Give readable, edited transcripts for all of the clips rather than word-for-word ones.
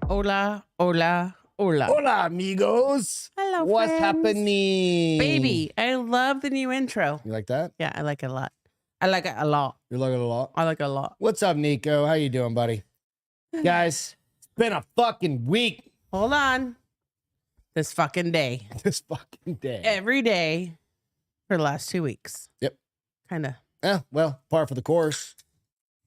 Hola, hola, hola. Hola, amigos. Hello, What's friends. happening? Baby, I love the new intro. You like that? Yeah, I like it a lot. I like it a lot. You like it a lot? I like it a lot. What's up, Nico? How you doing, buddy? Guys, it's been a fucking week. Hold on. This fucking day. This fucking day. Every day for the last 2 weeks. Yep. Kind of. Yeah, well, par for the course.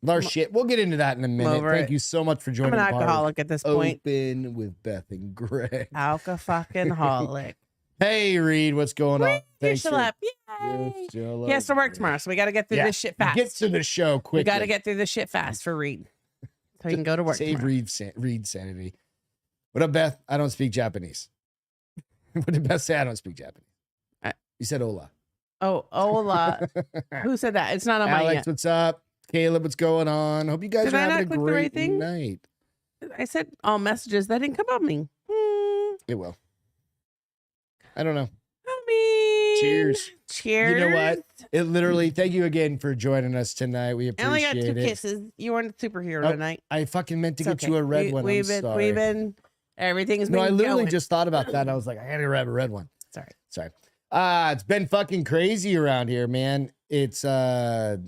Our shit. We'll get into that in a minute. Thank you so much for joining. I'm an alcoholic at this point. Open with Beth and Greg. Alcoholic. Hey, Reed, what's going on? You're still up. Yay. He has to work tomorrow, so we got to get through this shit fast. Get to the show quickly. We got to get through this shit fast for Reed. So he can go to work Save tomorrow. Reed sanity. What up, Beth? I don't speak Japanese. What did Beth say? I don't speak Japanese. You said hola. Oh, hola. Who said that? It's not on my Alex, yet. what's up? Caleb, what's going on? Hope you guys Did are I having not a click the great right thing? night. I said all messages. That didn't come up me. It will. I don't know. I mean, Cheers. Cheers. You know what? It literally, thank you again for joining us tonight. We I only appreciate got 2 it. kisses. You weren't a superhero Oh, tonight. I fucking meant to It's get okay. you a red one. I'm sorry. Everything's No, been I literally going. just thought about that. I was like, I gotta grab a red one. Sorry. It's been fucking crazy around here, man. It's it's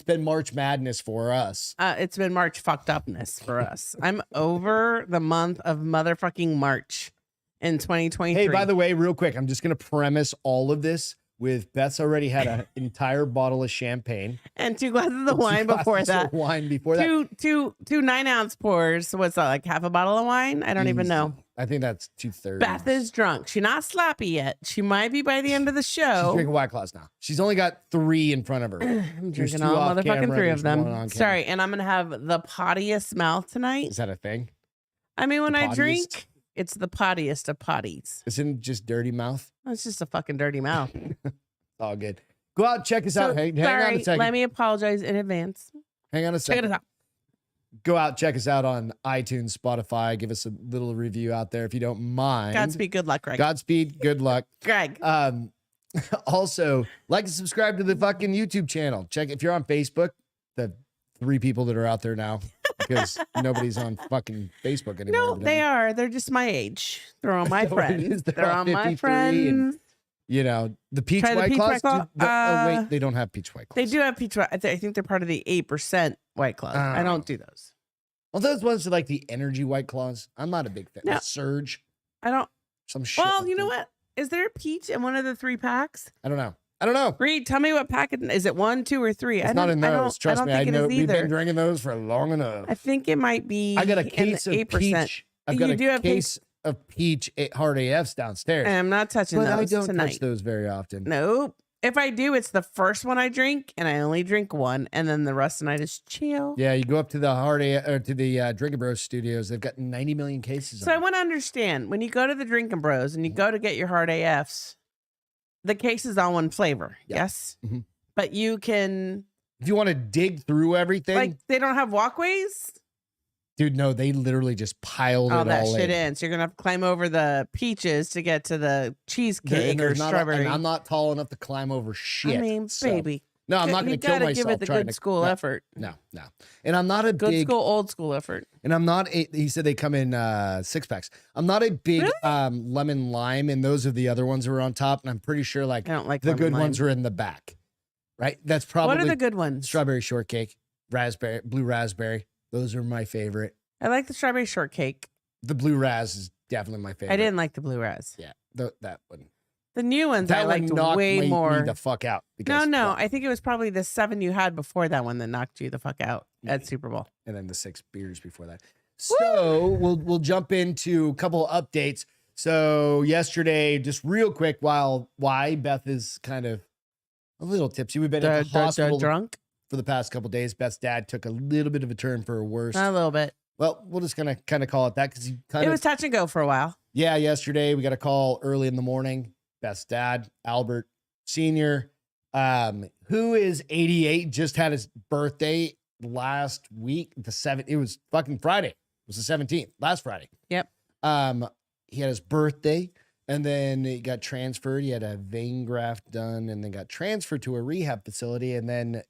been March Madness for us. It's been March fucked upness for us. I'm over the month of motherfucking March in 2023. Hey, by the way, real quick, I'm just gonna premise all of this with Beth's already had an entire bottle of champagne and 2 glasses of wine before that. Two 9-ounce pours. So what's that, like half a bottle of wine? I don't even know. I think that's 2/3. Beth is drunk. She's not sloppy yet. She might be by the end of the She's show. drinking White Claws now. She's only got 3 in front of her. I'm There's drinking 2 all off motherfucking camera, 3 there's of one them. on camera. Sorry, and I'm gonna have the pottiest mouth tonight. Is that a thing? I mean, when The I pottiest? drink, it's the pottiest of potties. Isn't it just dirty mouth? It's just a fucking dirty mouth. All good. Go out, check us So, out. Hang on a sorry, second. let me apologize in advance. Hang on a Check second. it out. Go out, check us out on iTunes, Spotify. Give us a little review out there if you don't mind. Godspeed, good luck, Greg. Godspeed, good luck. Greg. Also, like and subscribe to the fucking YouTube channel. Check if you're on Facebook, the 3 people that are out there now, because nobody's on fucking Facebook anymore. No, evidently. they are. They're just my age. They're all my Is that what it friends. is? They're all my 53 and- friends. You know, the peach Try the white peach claws. White Claw? Oh wait, they don't have peach white claws. They do have peach white. I think they're part of the 8% White Claw. I don't do those. Well, those ones are like the energy white claws. I'm not a big fan. No. Surge, I don't. some shit. Well, like you know that. what? Is there a peach in one of the 3 packs? I don't know. Reed, tell me what packet. Is it 1, 2, or 3? It's not in those. Trust me, I think it know. is We've been either. drinking those for long enough. I think it might be. I got a in case the of 8%. peach. I've got You a do have case of peach hard AFs downstairs. I'm not touching But those I don't tonight. touch those very often. Nope. If I do, it's the first one I drink, and I only drink one, and then the rest of the night is chill. Yeah, you go up to the hard AF, or to the Drinking Bros studios. They've got 90 million cases. So I of want to understand, when you go to the Drinking Bros and you go to get your hard AFs, the case is all one flavor, Yeah. yes? Mhm. But you can, If you want to dig through everything, like, they don't have walkways? dude, no, they literally just piled Oh, it that all shit in. in. So you're going to have to climb over the peaches to get to the cheesecake And or there's not strawberry. and I'm not tall enough to climb over shit. I mean, so- baby. No, I'm not You going to kill gotta myself give it the trying good to school no, effort. No. And I'm not a Good big school, old school effort. And I'm not a, he said they come in 6-packs. I'm not a big lemon lime, and those are the other ones that are on top. And I'm pretty sure like I don't like the lemon good lime. ones are in the back. Right? That's probably What are the good ones? strawberry shortcake, raspberry, blue raspberry. Those are my favorite. I like the strawberry shortcake. The blue raz is definitely my favorite. I didn't like the blue raz. Yeah, that one. The new ones I That one liked knocked way me more. the fuck out. No, Because, no. well, I think it was probably the 7 you had before that one that knocked you the fuck out at Super Bowl. and then the 6 beers before that. So we'll jump into a couple of updates. So yesterday, just real quick, why Beth is kind of a little tipsy. We've been at the hospital Drunk? for the past couple of days. Beth's dad took a little bit of a turn for a worse. A little bit. Well, we're just gonna kind of call it that because he kind It of was touch and go for a while. yesterday we got a call early in the morning. Beth's dad, Albert Senior, who is 88, just had his birthday last week. It was fucking Friday. It was the 17th, last Friday. Yep. He had his birthday, and then he got transferred. He had a vein graft done, and then got transferred to a rehab facility, and then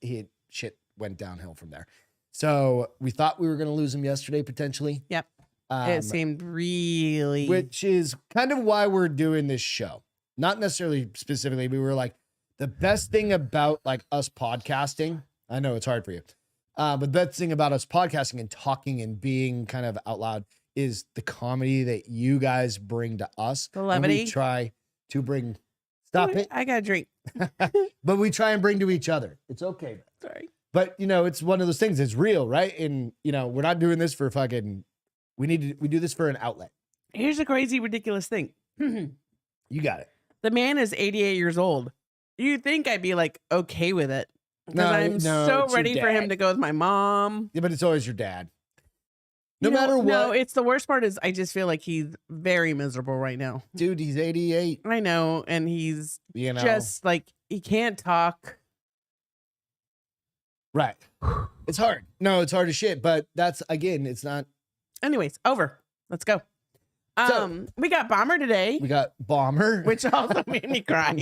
shit went downhill from there. So we thought we were going to lose him yesterday, potentially. Yep. It seemed really... Which is kind of why we're doing this show. Not necessarily specifically. We were like, the best thing about like us podcasting, I know it's hard for you, but the best thing about us podcasting and talking and being kind of out loud is the comedy that you guys bring to us. The levity. And we try to bring... Stop it. I got a drink. But we try and bring to each other. It's okay. Sorry. But, you know, it's one of those things. It's real, right? And, you know, we're not doing this for fucking... We do this for an outlet. Here's a crazy, ridiculous thing. You got it. The man is 88 years old. You'd think I'd be like, okay with it. Because I'm so ready for him to go with my mom. Yeah, but it's always your dad. No matter what. No, it's the worst part is I just feel like he's very miserable right now. Dude, he's 88. I know. And he's just like, he can't talk. Right. It's hard. No, it's hard as shit. But that's, again, it's not. Anyways, over. Let's go. We got Bomber today. We got Bomber. Which also made me cry.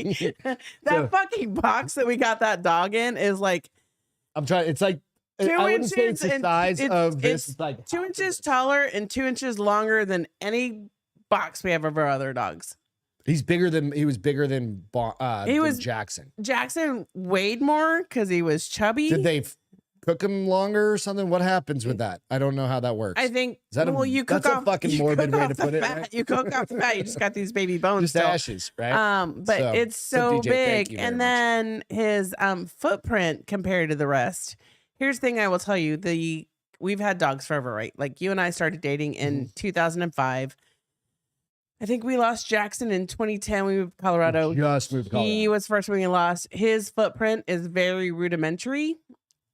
That fucking box that we got that dog in is like... It's like... 2 I wouldn't say it's the size of this. It's like 2 inches taller and 2 inches longer than any box we have of our other dogs. He was bigger than Jackson. Jackson weighed more because he was chubby. Did they cook him longer or something? What happens with that? I don't know how that works. I think that's a fucking morbid way to put it. Right? You cook off the fat. You just got these baby bones. Just still. ashes, right? But it's so big, and then his footprint compared to the rest. Here's the thing I will tell you: we've had dogs forever, right? Like you and I started dating in 2005. I think we lost Jackson in 2010. We moved to Colorado. Just moved to Colorado. He was the first one we lost. His footprint is very rudimentary.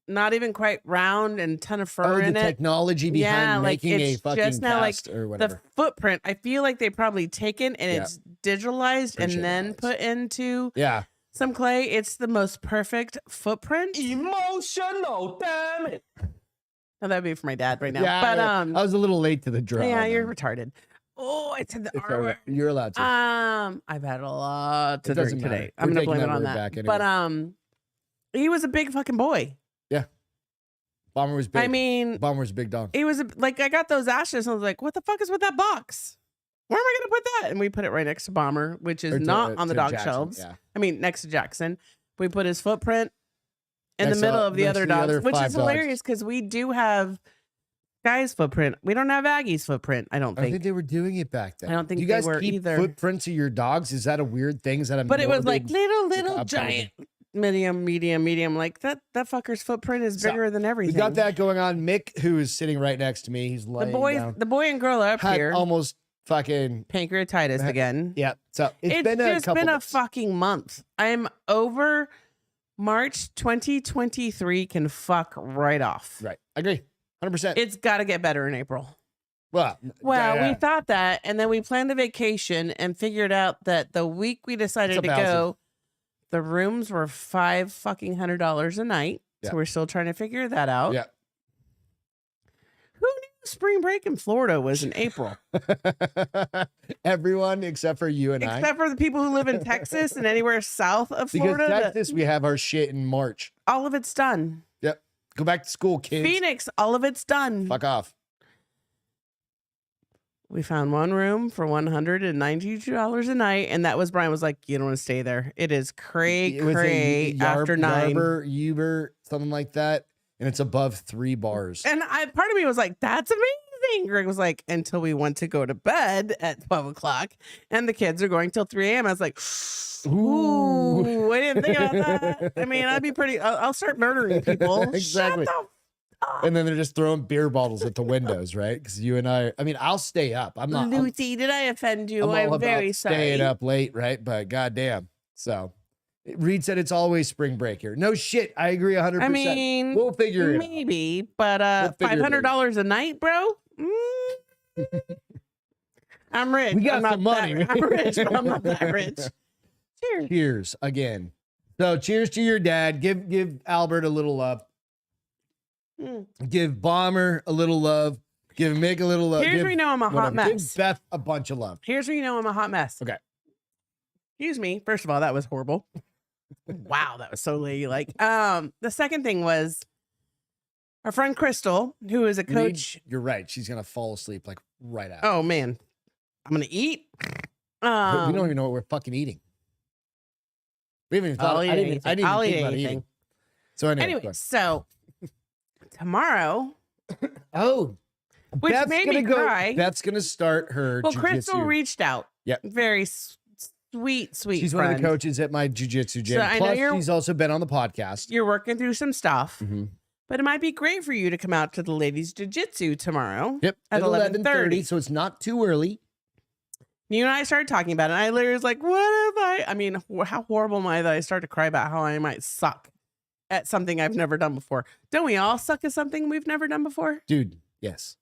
Not even quite round and ton of fur in it. The technology behind making a fucking just now, cast or whatever. The footprint, I feel like they probably taken and it's digitalized and then put into some clay. It's the most perfect footprint. Emotional, damn it. Oh, that'd be for my dad right now. Yeah, but I was a little late to the draw. Yeah, you're retarded. Oh, I said the R word. You're allowed to. I've had a lot to drink today. I'm gonna blame it on that. Anyway. But he was a big fucking boy. Yeah. Bomber was big. I mean, Bomber was a big dog. He was like, I got those ashes and I was like, what the fuck is with that box? Where am I going to put that? And we put it right next to Bomber, which is not on the dog shelves. Yeah. I mean, next to Jackson. We put his footprint in the middle of the other dogs, which is hilarious because we do have Guy's footprint. We don't have Aggie's footprint, I don't think. I think they were doing it back then. I don't think you guys they were keep either. Footprints of your dogs? Is that a weird thing? Is that a But it was like little, giant. Medium. Like that fucker's footprint is bigger than everything. We got that going on. Mick, who is sitting right next to me, he's laying down. The boy and girl up here almost fucking pancreatitis again. Yeah. So it's been a fucking month. I'm over. March 2023 can fuck right off. Right. I agree. 100%. It's got to get better in April. Well, we thought that, and then we planned a vacation and figured out that the week we decided to go, the rooms were $500 a night. Yeah. So we're still trying to figure that out. Yeah. Who knew spring break in Florida was in April? Everyone except for you and Except for the people who live in Texas and anywhere south of Florida. Because Texas, we have our shit in March. All of it's done. Yep. Go back to school, kids. Phoenix, all of it's done. Fuck off. We found one room for $192 a night, and that was Brian was like, "You don't want to stay there. It is cray after 9, Uber, something like that, and it's above 3 bars." And part of me was like, "That's amazing." Greg was like, "Until we went to go to bed at 12 o'clock, and the kids are going till 3 a.m." I was like, "Ooh, I didn't think about that." I mean, I'd be pretty. I'll start murdering people. Exactly. Shut the and then they're just throwing beer bottles at the windows, right? Because you and I mean, I'll stay up. I'm not. Lucy, did I offend you? I'm very sorry. Staying up late, right? But goddamn. So Reed said it's always spring break here. No shit. I agree 100%. I mean, we'll figure it maybe, but $500 a night, bro. I'm rich. We got some money. I'm rich, but I'm not that rich. Cheers. Cheers again. So cheers to your dad. Give Albert a little love. Give Bomber a little love. Give Mick a little love. Here's where you know I'm a hot mess. Give Beth a bunch of love. Here's where you know I'm a hot mess. Okay. Excuse me. First of all, that was horrible. Wow, that was so ladylike. The second thing was Our friend Crystal, who is a coach. You're right. She's gonna fall asleep like right after. Oh man, I'm gonna eat. We don't even know what we're fucking eating. We haven't even thought. I didn't even think about eating. So anyway, so tomorrow. Oh, which made me cry. Beth's gonna start her. Well, jiu-jitsu. Crystal reached out. Yep. Very sweet. She's friend. one of the coaches at my jiu-jitsu gym. So I Plus, know she's also been on the podcast. You're working through some stuff. Mm-hmm. But it might be great for you to come out to the ladies' jiu-jitsu tomorrow. Yep. At 11:30. So it's not too early. You and I started talking about it. And I literally was like, what if I mean, how horrible am I that I started to cry about how I might suck at something I've never done before. Don't we all suck at something we've never done before? Dude, yes.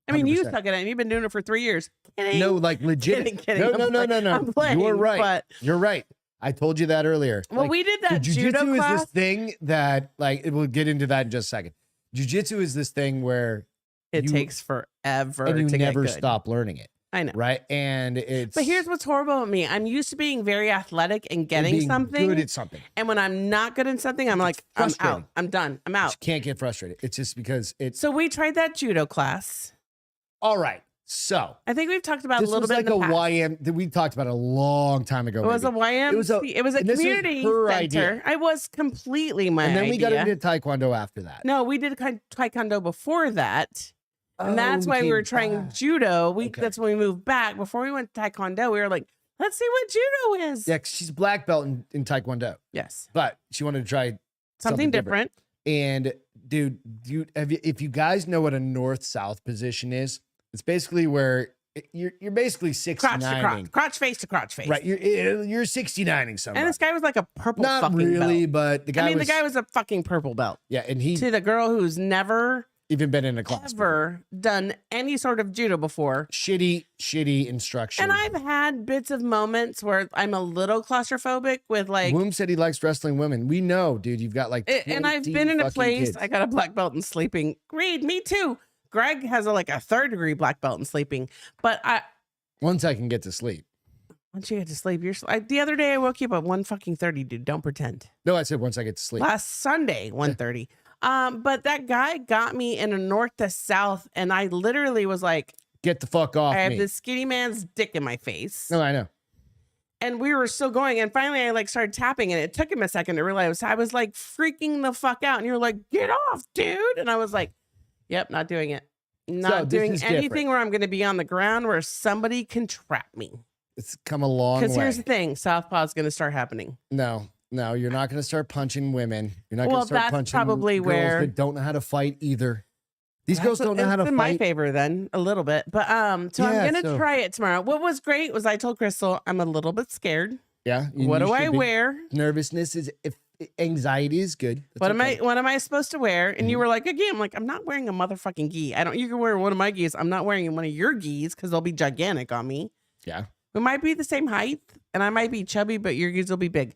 I mean, 100%. You suck at it and you've been doing it for 3 years. Kidding. No, like legit. Kidding. No. I'm playing, You're right. But... You're right. I told you that earlier. Well, like, we did that judo jiu-jitsu class. is this thing that, like, we'll get into that in just a second. Jiu-jitsu is this thing where it takes forever and you to never get good. stop learning it. I know. Right? And it's... But here's what's horrible with me. I'm used to being very athletic and getting something. Good at something. And when I'm not good at something, I'm like, I'm out. I'm done. I'm out. You can't get frustrated. It's just because it's... So we tried that judo class. All right. So I think we've talked about this a little was bit like in the past. YM. We talked about it a long time ago. It was a YM. It was a community center. Idea. I was completely my idea. And then we got into Taekwondo after that. No, we did Taekwondo before that. And that's why we were trying judo. That's when we moved back. Before we went to Taekwondo, we were like, let's see what judo is. Yeah, 'cause she's black belt in Taekwondo. Yes. But she wanted to try something different. And dude, if you guys know what a north-south position is, it's basically where you're basically 69ing. Crotch face to crotch face. Right. You're 69ing somebody. And this guy was like a purple Not fucking really, belt. but the guy the guy was a fucking purple belt. Yeah, and he to the girl who's never even been in a class ever done any sort of judo before. Shitty instruction. And I've had bits of moments where I'm a little claustrophobic with like Woom said he likes wrestling women. We know, dude. You've got like and I've been in a place kids. I got a black belt in sleeping. Reed, me too. Greg has like a 3rd degree black belt in sleeping. But once I can get to sleep. Once you get to sleep, the other day I woke you up at 1:30, dude. Don't pretend. No, I said once I get to sleep. Last Sunday, 1:30. But that guy got me in a north to south, and I literally was like, get the fuck off me. I have this skinny man's dick in my face. No, I know. And we were still going, and finally I like started tapping, and it took him a second to realize I was like freaking the fuck out. And you're like, get off, dude. And I was like, yep, not doing it. Not doing anything where I'm going to be on the ground where somebody can trap me. It's come a long way. Because here's the thing, Southpaw's going to start happening. No, you're not going to start punching women. You're not going to start punching probably girls that don't know how to fight either. These girls don't know how to fight. It's in my favor then, a little bit. But so I'm going to try it tomorrow. What was great was I told Crystal I'm a little bit scared. Yeah. What do I wear? Nervousness is anxiety is good. What am I supposed to wear? And you were like, again, I'm like, I'm not wearing a motherfucking gi. You can wear one of my gis. I'm not wearing one of your gis because they'll be gigantic on me. Yeah. We might be the same height and I might be chubby, but your gis will be big.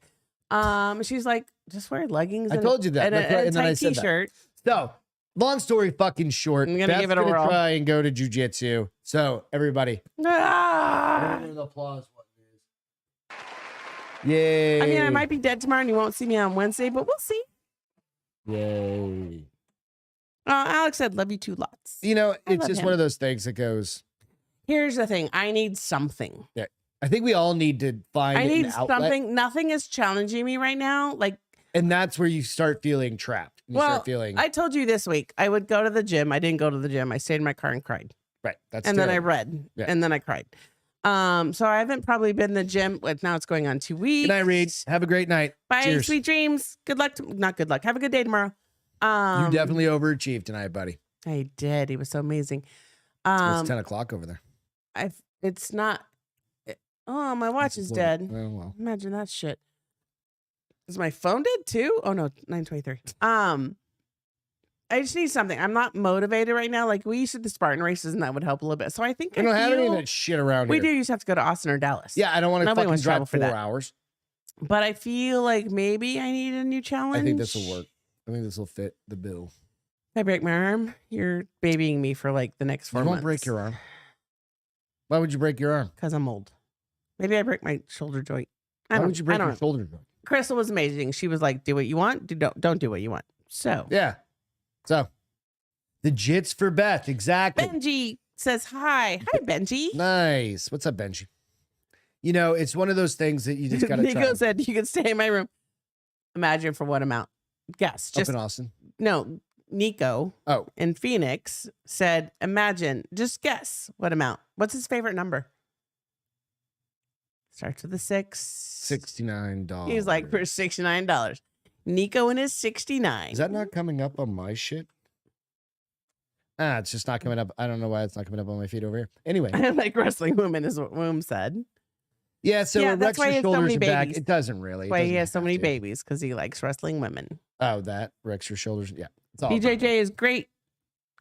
She's like, just wear leggings. I told you that. And then I said t-shirt. So long story fucking short. I'm gonna give it a whirl. Try and go to jiu-jitsu. So everybody. Applause. Yay. I mean, I might be dead tomorrow and you won't see me on Wednesday, but we'll see. Yay. Alex said, love you too lots. You know, it's just one of those things that goes. Here's the thing. I need something. Yeah. I think we all need to find an outlet. Something. Nothing is challenging me right now. And that's where you start feeling trapped. I told you this week, I would go to the gym. I didn't go to the gym. I stayed in my car and cried. Right. Then I read. Yeah. And then I cried. So I haven't probably been in the gym. Now it's going on 2 weeks. Good night, Reed. Have a great night. Bye. Cheers. Sweet dreams. Good luck. Not good luck. Have a good day tomorrow. You definitely overachieved tonight, buddy. I did. He was so amazing. It's 10 o'clock over there. It's not. Oh, my watch is dead. Oh, well. Imagine that shit. Is my phone dead too? Oh no, 9:23. I just need something. I'm not motivated right now. Like we used to do the Spartan races, and that would help a little bit. So I think we don't have any of that shit around here. We do. You just have to go to Austin or Dallas. Yeah, I don't want to fucking drive 4 hours. But I feel like maybe I need a new challenge. I think this will work. I think this will fit the bill. If I break my arm, you're babying me for like the next 4 months. You won't break your arm. Why would you break your arm? Because I'm old. Maybe I break my shoulder joint. Why would you break your shoulder joint? Crystal was amazing. She was like, do what you want. Don't do what you want. So. Yeah. So. The jits for Beth. Exactly. Benji says hi. Hi, Benji. Nice. What's up, Benji? You know, it's one of those things that you just got to try. Nico said you can stay in my room. Imagine for what amount? Guess. Up in Austin. No, Nico. Oh. In Phoenix said, imagine. Just guess what amount. What's his favorite number? Starts with a 6. $69. He's like, for $69. Nico and his 69. Is that not coming up on my shit? It's just not coming up. I don't know why it's not coming up on my feed over here. Anyway. I like wrestling women is what Woom said. Yeah, so Yeah, it that's wrecks why your he has so shoulders many and back. babies. It doesn't really. That's why he has so have many to. babies, because he likes wrestling women. Oh, that wrecks your shoulders. Yeah. It's all BJJ is great.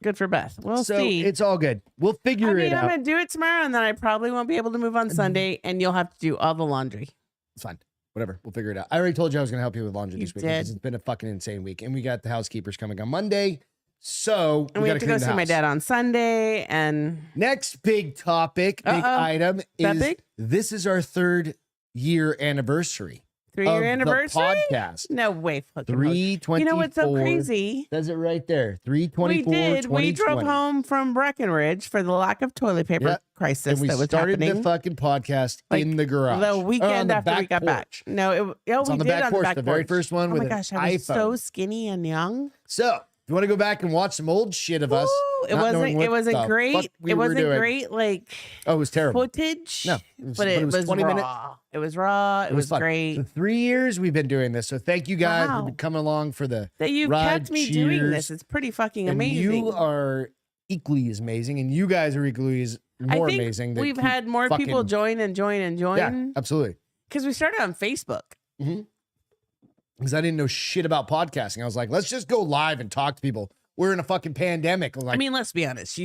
Good for Beth. We'll so see. it's all good. We'll figure it I'm out. going to do it tomorrow, and then I probably won't be able to move on Sunday, and you'll have to do all the laundry. It's fine. Whatever. We'll figure it out. I already told you I was going to help you with laundry You this week did. because it's been a fucking insane week. And we got the housekeepers coming on Monday. So And we have to go see my dad on Sunday, and Next big topic, big item That is big? this is our 3rd year anniversary. 3-year of anniversary. The podcast. No way. Fucking 324. You know what's so crazy? Says it right there. We 324. did. We drove 2020. home from Breckenridge for the lack of toilet paper Yep. crisis And we that was started happening. the fucking podcast Like, in the garage. the Or on weekend the after we back got back. porch. No, It's we on the did back on porch, the back the very porch. first one Oh with my an gosh, I was iPhone. so skinny and young. So, if you want to go back and watch some old shit of us, Ooh, it not knowing wasn't. It what wasn't the great. fuck we It were wasn't doing. great. Like Oh, it was terrible. footage. No, but it was 20 raw. minutes. It was raw. It was fun. great. So 3 years we've been doing this. So thank you guys Wow. for coming along for the That you ride, kept me doing cheers. this. It's pretty fucking and amazing. you are equally as amazing, and you guys are equally as more I think amazing. that we've keep had more people fucking- join and join and Yeah, join absolutely. because we started on Facebook. Because I didn't know shit about podcasting. I was like, let's just go live and talk to people. We're in a fucking pandemic. Like, I mean, let's be honest.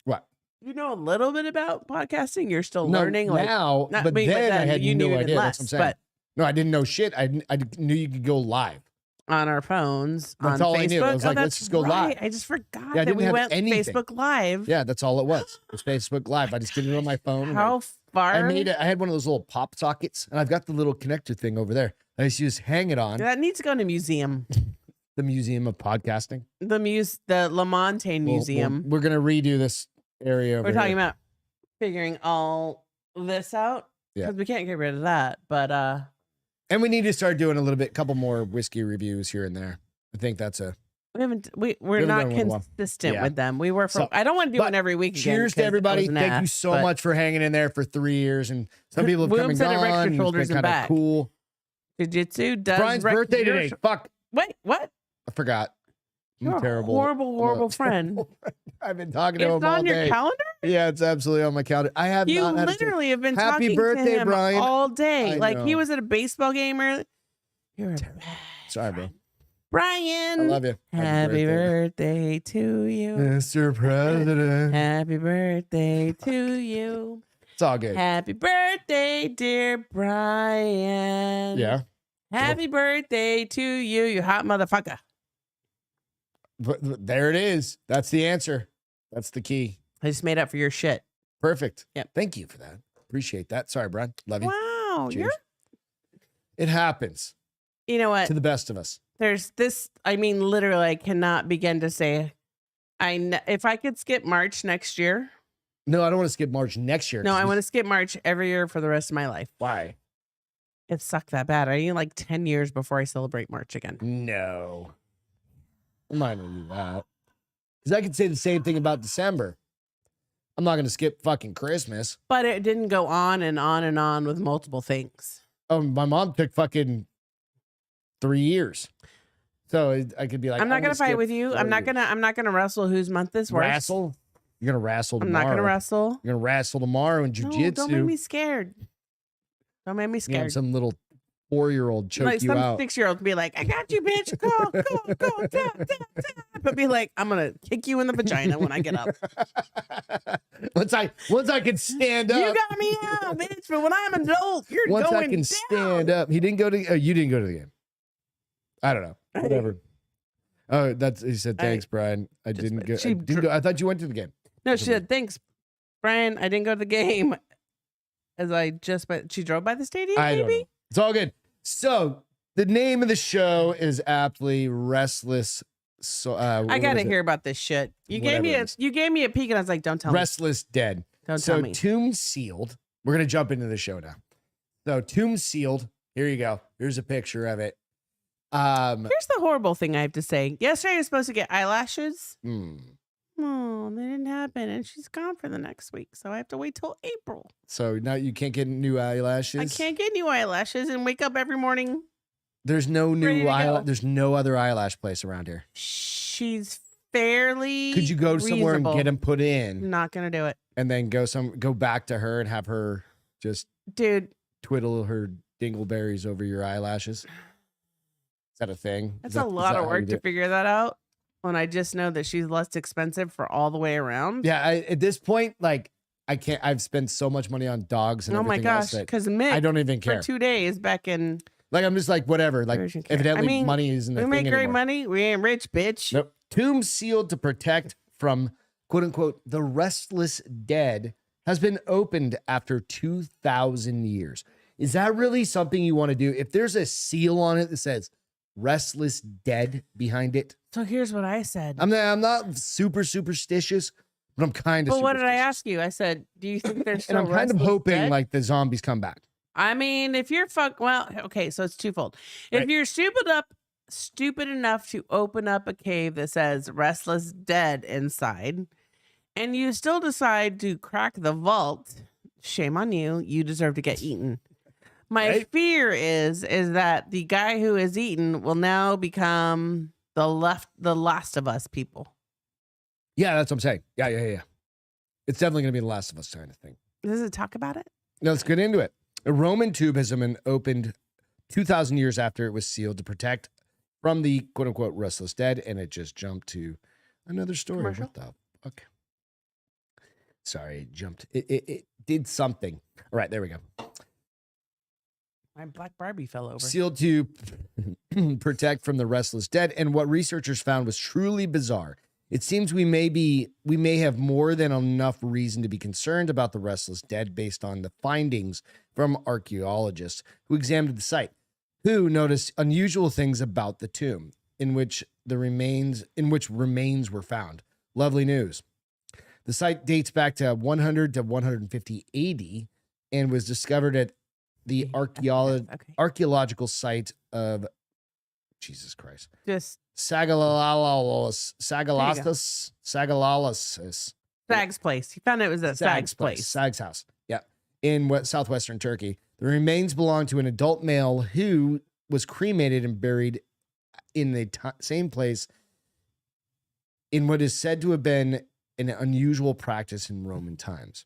what? You know a little bit about podcasting. You're still No, learning. Like, now, not but me, then I then had you no knew it idea. less, That's what I'm saying. No, I didn't know shit. I knew you could go live. on our phones, That's on all Facebook. I knew. I was like, let's that's just go right. live. I just forgot Yeah, I that didn't we have went anything. Facebook Live. Yeah, that's all it was. It was Facebook Live. I just did it on my phone. and How far? I had one of those little pop sockets, and I've got the little connector thing over there. I just hang it on. That needs to go in a museum. The Museum of Podcasting. The Lamontagne Museum. We're gonna redo this area. We're talking about figuring all this out Yeah. because we can't get rid of that. But and we need to start doing a couple more whiskey reviews here and there. I think that's a. we're haven't not done one in a while. consistent Yeah. with them. We were from. So- I don't want to do but one every week. Again Cheers to 'cause it everybody! was an Thank you ass, so but much for hanging in there for 3 years, and some people have Boom come and said it wrecks your gone. and shoulders it's been and kind of back. cool. Jiu-jitsu does. Brian's wreck birthday your today. sh- Fuck, Wait, what? I forgot. I'm You're terrible. a horrible friend. I've been talking to It's him all on your day. calendar. Yeah, it's absolutely on my calendar. I have You not had a literally have been Happy talking birthday, to him Brian. all day. I Like he know. was at a baseball game earlier. You're a bad Sorry, bro. Brian. I love you. Happy birthday to you. Mr. President. Happy birthday to you. It's all good. Happy birthday, dear Brian. Yeah. Happy birthday to you, you hot motherfucker. But there it is. That's the answer. That's the key. I just made up for your shit. Perfect. Yep. Thank you for that. Appreciate that. Sorry, Brian. Love you. Wow. Cheers. It happens You know what? to the best of us. There's this. I mean, literally, I cannot begin to say. If I could skip March next year. No, I don't want to skip March next year. No, I want to skip March every year for the rest of my life. Why? It sucked that bad. I need like 10 years before I celebrate March again. No. I'm not going to do that. Because I could say the same thing about December. I'm not going to skip fucking Christmas. But it didn't go on and on and on with multiple things. Oh, my mom took fucking 3 years. So I could be like, I'm not gonna fight skip with you. 4 I'm not years. gonna wrestle whose month is worse. Wrestle? You're going to wrestle I'm tomorrow. not gonna wrestle. You're going to wrestle tomorrow in No, jujitsu. don't make me scared. Don't make me Yeah, scared. some little 4-year-old choke Like you some out. 6-year-old be like, I got you, bitch. Go, tap, tap, tap. But be like, I'm gonna kick you in the vagina when I get up. once I can stand up. You got me out, bitch. But when I'm an adult, you're Once going I can down. stand up. He didn't go to. Oh, you didn't go to the game. I don't know. Whatever. Oh, that's. He said, "Thanks, Brian. I just- didn't go. she I didn't go. I thought you went to the game." No, she said, thanks, Brian. I didn't go to the game. But she drove by the stadium, I don't maybe? know. It's all good. So the name of the show is aptly Restless, So I gotta hear about this shit. You gave me a peek, and I was like, "Don't tell me." Restless Dead. Don't tell me. Tomb sealed. We're gonna jump into the show now. So tomb sealed. Here you go. Here's a picture of it. Here's the horrible thing I have to say. Yesterday I was supposed to get eyelashes. Hmm. Oh, they didn't happen, and she's gone for the next week, so I have to wait till April. So now you can't get new eyelashes. I can't get new eyelashes and wake up every morning. There's no Ready new to go. There's no other eyelash place around here. She's fairly. Could you go somewhere and get them put in, Not gonna do it, and then go back to her and have her just dude. twiddle her dingleberries over your eyelashes? Is that a thing? That's a lot of work to figure that out. When I just know that she's less expensive for all the way around. Yeah, at this point, like I can't. I've spent so much money on dogs and oh my everything gosh, else that because Mick I don't even care. for 2 days back in. Like I'm just like whatever. Like evidently money isn't a we thing make great anymore. money. We ain't rich, bitch. Nope. Tomb sealed to protect from quote unquote the restless dead has been opened after 2,000 years. Is that really something you want to do? If there's a seal on it that says restless dead behind it. So here's what I said. I'm not super superstitious, but I'm kind of. But what did I ask you? I said, "Do you think there's still?" And I'm kind of hoping dead? like the zombies come back. I mean, if you're okay, so it's twofold. If you're stupid enough to open up a cave that says "restless dead" inside, and you still decide to crack the vault, shame on you. You deserve to get eaten. My fear is that the guy who is eaten will now become the Last of Us people. Yeah, that's what I'm saying. Yeah. It's definitely going to be the Last of Us kind of thing. Does it talk about it? Now let's get into it. A Roman tomb has been opened 2,000 years after it was sealed to protect from the quote unquote restless dead, and it just jumped to another story. Commercial? What the fuck? Sorry, it jumped. It did something. All right, there we go. My black Barbie fell over. Sealed to protect from the restless dead, and what researchers found was truly bizarre. It seems we may have more than enough reason to be concerned about the restless dead based on the findings from archaeologists who examined the site, who noticed unusual things about the tomb in which remains were found. Lovely news. The site dates back to 100 to 150 AD and was discovered at the archaeological site of Jesus Christ. Just Sagalalos. Sag's place. He found it was at Sag's place. Sag's house. Yeah. In southwestern Turkey. The remains belong to an adult male who was cremated and buried in the same place in what is said to have been an unusual practice in Roman times.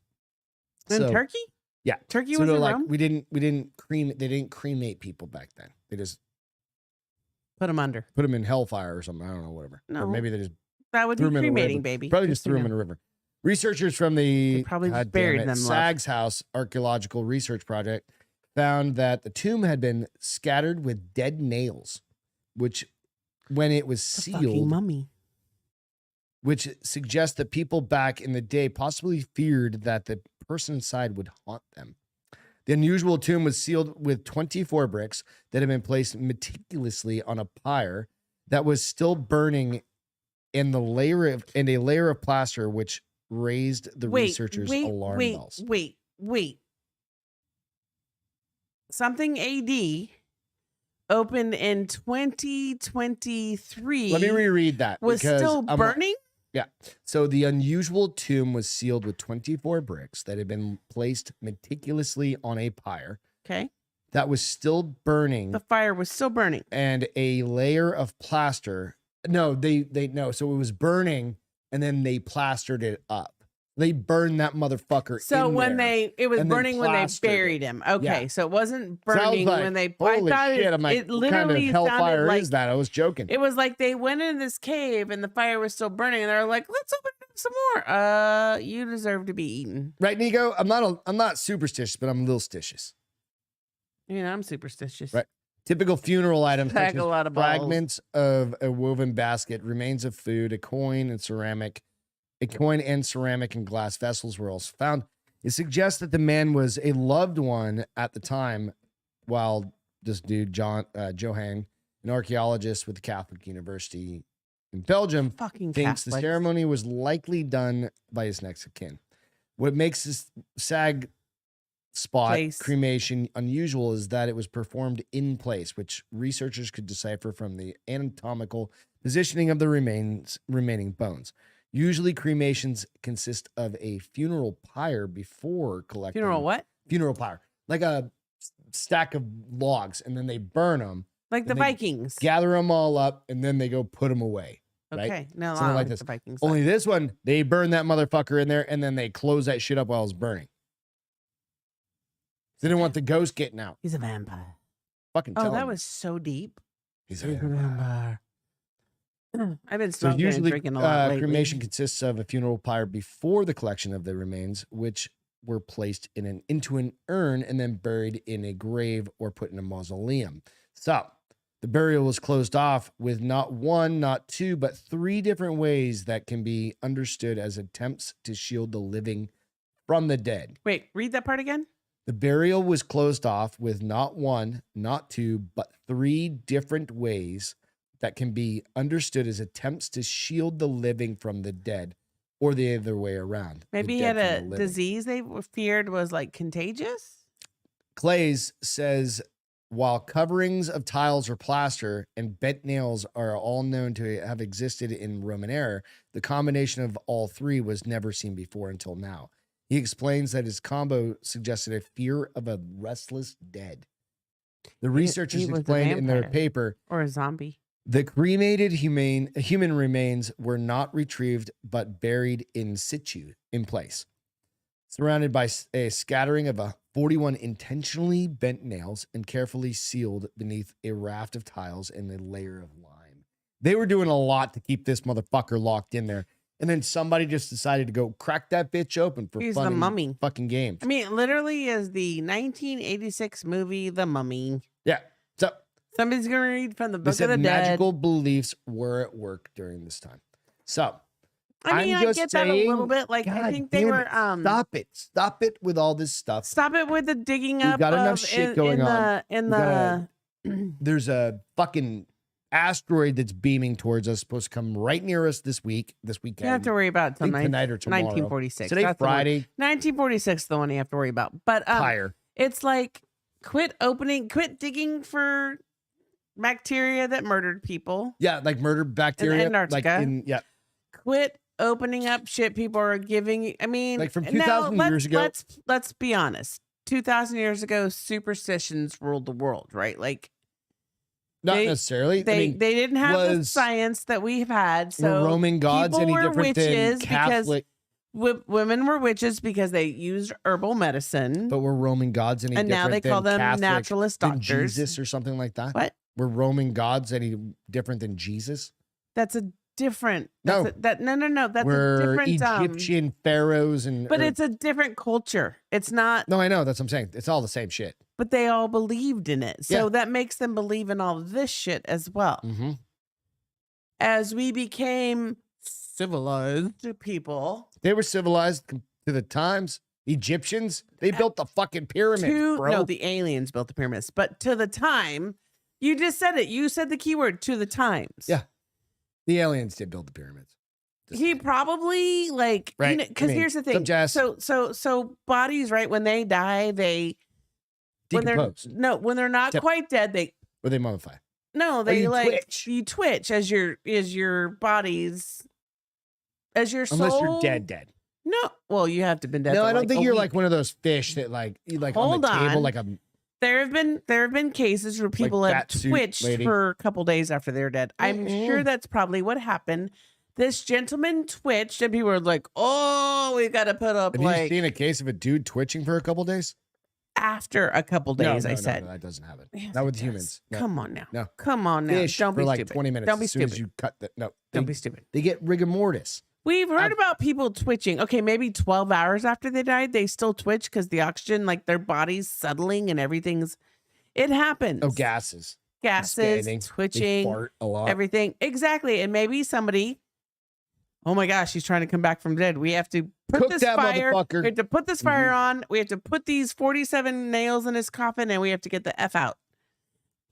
In Turkey? Yeah. Turkey was in Rome? They didn't cremate people back then. They just put them in hellfire or something. I don't know, whatever. No. Or maybe they just that would be cremating, baby. Probably just threw them in a river. Researchers from the buried them. Sag's House Archaeological Research Project found that the tomb had been scattered with dead nails, which, when it was sealed, mummy. Which suggests that people back in the day possibly feared that the person inside would haunt them. The unusual tomb was sealed with 24 bricks that had been placed meticulously on a pyre that was still burning, and a layer of plaster which raised the researchers' alarm bells. Wait. Something AD opened in 2023. Let me reread that. Was still burning? Yeah. So the unusual tomb was sealed with 24 bricks that had been placed meticulously on a pyre. Okay. That was still burning. The fire was still burning. And a layer of plaster. No, so it was burning and then they plastered it up. They burned that motherfucker. So it was burning when they buried him. Okay, yeah. So it wasn't burning when they. Holy shit! I'm like, what kind of hellfire is that? I was joking. It was like they went in this cave and the fire was still burning, and they're like, "Let's open it up some more." You deserve to be eaten, right, Nico? I'm not superstitious, but I'm a little stitious. I'm superstitious. Right. Typical funeral items, such as fragments of a woven basket, remains of food, a coin and ceramic and glass vessels were also found. It suggests that the man was a loved one at the time, while this dude, Johann, an archaeologist with the Catholic University in Belgium Fucking thinks the Catholics. ceremony was likely done by his next of kin. What makes this SAG spot Place. cremation unusual is that it was performed in place, which researchers could decipher from the anatomical positioning of the remaining bones. Usually cremations consist of a funeral pyre before collecting. Funeral what? Funeral pyre. Like a stack of logs, and then they burn them. Like the Vikings. Gather them all up, and then they go put them away. Okay. Right? No, Something I like like this. the Vikings. Only this one, they burn that motherfucker in there, and then they close that shit up while it's burning. They didn't want the ghost getting out. He's a vampire. Fucking tell Oh, that him. was so deep. He's a vampire. I've been So smoking and usually, drinking a lot lately. cremation consists of a funeral pyre before the collection of the remains, which were placed into an urn and then buried in a grave or put in a mausoleum. So the burial was closed off with not one, not two, but three different ways that can be understood as attempts to shield the living from the dead. Wait, read that part again. The burial was closed off with not one, not two, but three different ways that can be understood as attempts to shield the living from the dead, or the other way around. the Maybe he dead had a from the living. disease they feared was like contagious. Clays says, while coverings of tiles or plaster and bent nails are all known to have existed in Roman era, the combination of all three was never seen before until now. He explains that his combo suggested a fear of a restless dead. The researchers he was a explained in their vampire. paper Or a zombie. the cremated human remains were not retrieved but buried in situ, in place, surrounded by a scattering of 41 intentionally bent nails and carefully sealed beneath a raft of tiles and a layer of lime. They were doing a lot to keep this motherfucker locked in there. And then somebody just decided to go crack that bitch open for He's fun the and mummy. fucking games. I mean, it literally is the 1986 movie The Mummy. Yeah. So Somebody's gonna read from the they Book of said the Dead. magical beliefs were at work during this time. So I mean, I'm I just get that a little saying, bit. Like I God think they damn were it. Stop it with all this stuff. Stop it with the digging We've up. got enough of shit in, going in on. The, in We the There's a fucking asteroid that's beaming towards us, supposed to come right near us this weekend. you don't have to worry about it I till think tonight or tomorrow. 1946. Today, That's the one. Friday. 1946 is the one you have to worry about. But Higher. it's like quit digging for bacteria that murdered people. Yeah, like murdered bacteria. Antarctica. Yeah. Quit opening up shit people are giving. I mean, Like from now 2,000 years ago. Let's be honest. 2,000 years ago, superstitions ruled the world, right? Like Not They- necessarily. they I mean, didn't have the was- science that we've had. So were Roman gods people any were different than witches because Catholic? women were witches because they used herbal medicine. But were Roman gods any And different now they call than them Catholic naturalist than doctors. Jesus or something like that? What? Were Roman gods any different than Jesus? That's a different. No. No. That's Were a different. Egyptian pharaohs and But it's a different culture. It's not. no, I know. That's what I'm saying. It's all the same shit. But they all believed in it, so Yeah. that makes them believe in all this shit as well. Mm-hmm. As we became civilized people, They were civilized to the times. Egyptians, they built the fucking pyramids, bro. no, the aliens built the pyramids, but to the time, you just said it. You said the keyword to the times. Yeah. The aliens did build the pyramids. He probably like, Right. because I mean, here's the thing. some jazz. So bodies, right? When they die, when Decompose. when they're not Yep. quite dead, Or they mummify. they you like twitch. you twitch as your body's as your soul. Unless you're dead. No, well, you have to have been dead. No, for I don't like think a you're week. like one of those fish that like you like on Hold the table on. like a There have been cases where people have Bat Suit twitched Lady. for a couple days after they're dead. I'm sure Mm-mm. that's probably what happened. This gentleman twitched, and people were like, "Oh, we got to put up Have you like seen a case of a dude twitching for a couple days? after a couple days." No, I no, said, that doesn't happen. Yes, Not it with does. humans. No. Come on now. No. Come on now. Fish Don't for be like stupid. 20 minutes. Don't be as soon as stupid. you cut the Don't they, be stupid. They get rigor mortis. We've heard I've- about people twitching. Okay, maybe 12 hours after they died, they still twitch because the oxygen, like their body's settling and everything's. It happens. Oh, gases. Gases, Expanding. They twitching, fart a lot. everything. Exactly. And maybe somebody, oh my gosh, he's trying to come back from the dead. We have to put Cook this that fire. motherfucker. We have to put this fire on. We have to put these 47 nails in his coffin and we have to get the F out.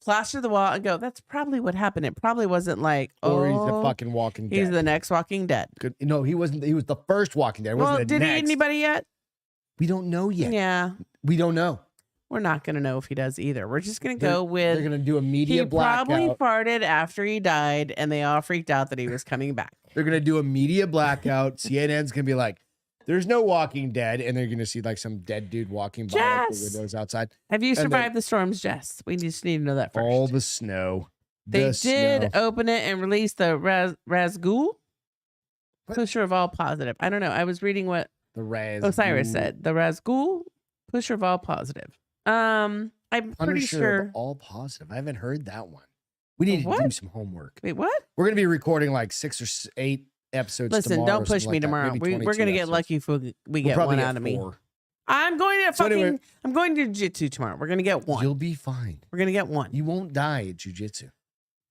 plaster the wall and go, that's probably what happened. It probably wasn't like, Or he's the fucking Walking Dead. He's the next Walking Dead. No, he wasn't. He was the first Walking Dead. Well, did he eat anybody yet? We don't know yet. Yeah. We don't know. We're not going to know if he does either. We're just going to go with. They're going to do a media blackout. He probably farted after he died, and they all freaked out that he was coming back. They're going to do a media blackout. CNN's going to be like, there's no Walking Dead. And they're going to see like some dead dude walking by like, the windows outside. Have you survived the storms, Jess? We just need to know that first. All the snow. They did open it and release the Razgul. Pusher of all positive. I don't know. I was reading what Osiris said. The Razgul, pusher of all positive. I'm pretty sure all positive. I haven't heard that one. We need to do some homework. Wait, what? We're going to be recording like 6 or 8 episodes. Listen, don't push me tomorrow. We're going to get lucky if we get one out of me. I'm going to I'm going to jiu-jitsu tomorrow. We're going to get one. You'll be fine. We're going to get one. You won't die at jiu-jitsu.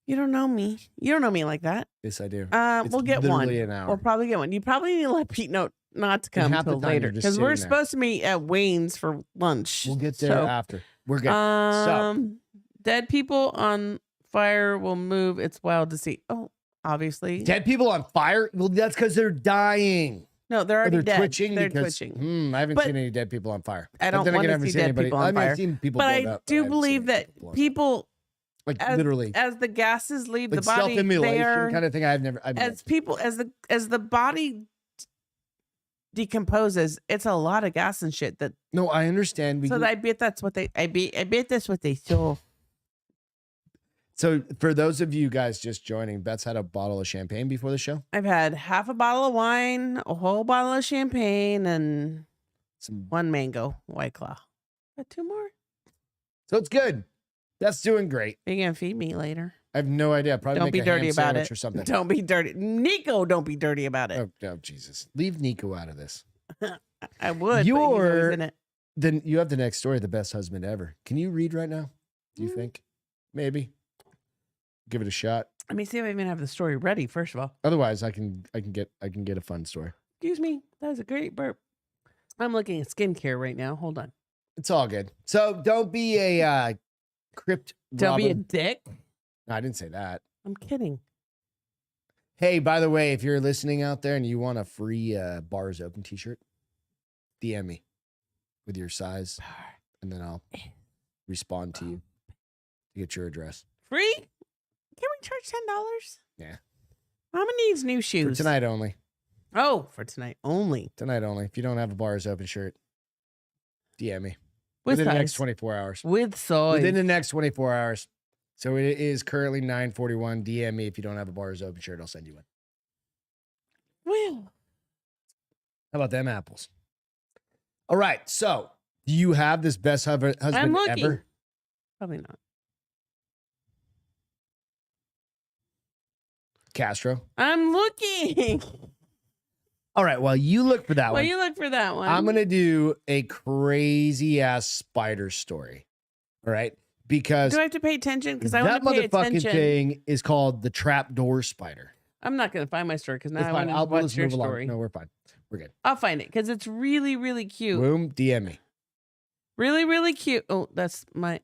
You don't know me. You don't know me like that. Yes, I do. We'll get one. An hour. We'll probably get one. You probably need to let Pete know not to come until later because we're supposed to meet at Wayne's for lunch. We'll get there after. We're good. Dead people on fire will move. It's wild to see. Oh, obviously. Dead people on fire? Well, that's because they're dying. No, they're already dead. Twitching. They're twitching. I haven't seen any dead people on fire. I don't want to see dead people on fire. I've seen people but I do believe that people, like literally, as the gases leave the body, self-immolation kind of thing. I've never. As the body decomposes, it's a lot of gas and shit. That no, I understand. I bet that's what they. I bet that's what they saw. So for those of you guys just joining, Beth's had a bottle of champagne before the show. I've had half a bottle of wine, a whole bottle of champagne, and one mango White Claw. Got 2 more. So it's good. That's doing great. Are you gonna feed me later? I have no idea. Probably don't be dirty about it or something. Don't be dirty, Nico. Don't be dirty about it. Oh Jesus! Leave Nico out of this. I would. You're in it. Then you have the next story. The best husband ever. Can you read right now? Do you think? Maybe. Give it a shot. Let me see if I even have the story ready. First of all, otherwise I can get a fun story. Excuse me. That was a great burp. I'm looking at skincare right now. Hold on. It's all good. So don't be a Crypt. Don't be a dick. No, I didn't say that. I'm kidding. Hey, by the way, if you're listening out there and you want a free Bars Open t-shirt, DM me with your size, and then I'll respond to you to get your address. Free? Can we charge $10? Yeah. Mama needs new shoes. For tonight only. Oh, for tonight only. Tonight only. If you don't have a Bars Open shirt, DM me. Within the next 24 hours. With size. Within the next 24 hours. So it is currently 9:41. DM me if you don't have a Bars Open shirt. I'll send you one. Well. How about them apples? All right. So do you have this best husband ever? Probably not. Castro. I'm looking. All right. Well, you look for that one. Well, you look for that one. I'm going to do a crazy ass spider story. All right. Because do I have to pay attention? Because I that want to pay attention. Motherfucking thing is called the trapdoor spider. I'm not going to find my story because now I want to watch your story. No, we're fine. We're good. I'll find it because it's really, really cute. Boom. DM me. Really, really cute. Oh, that's my...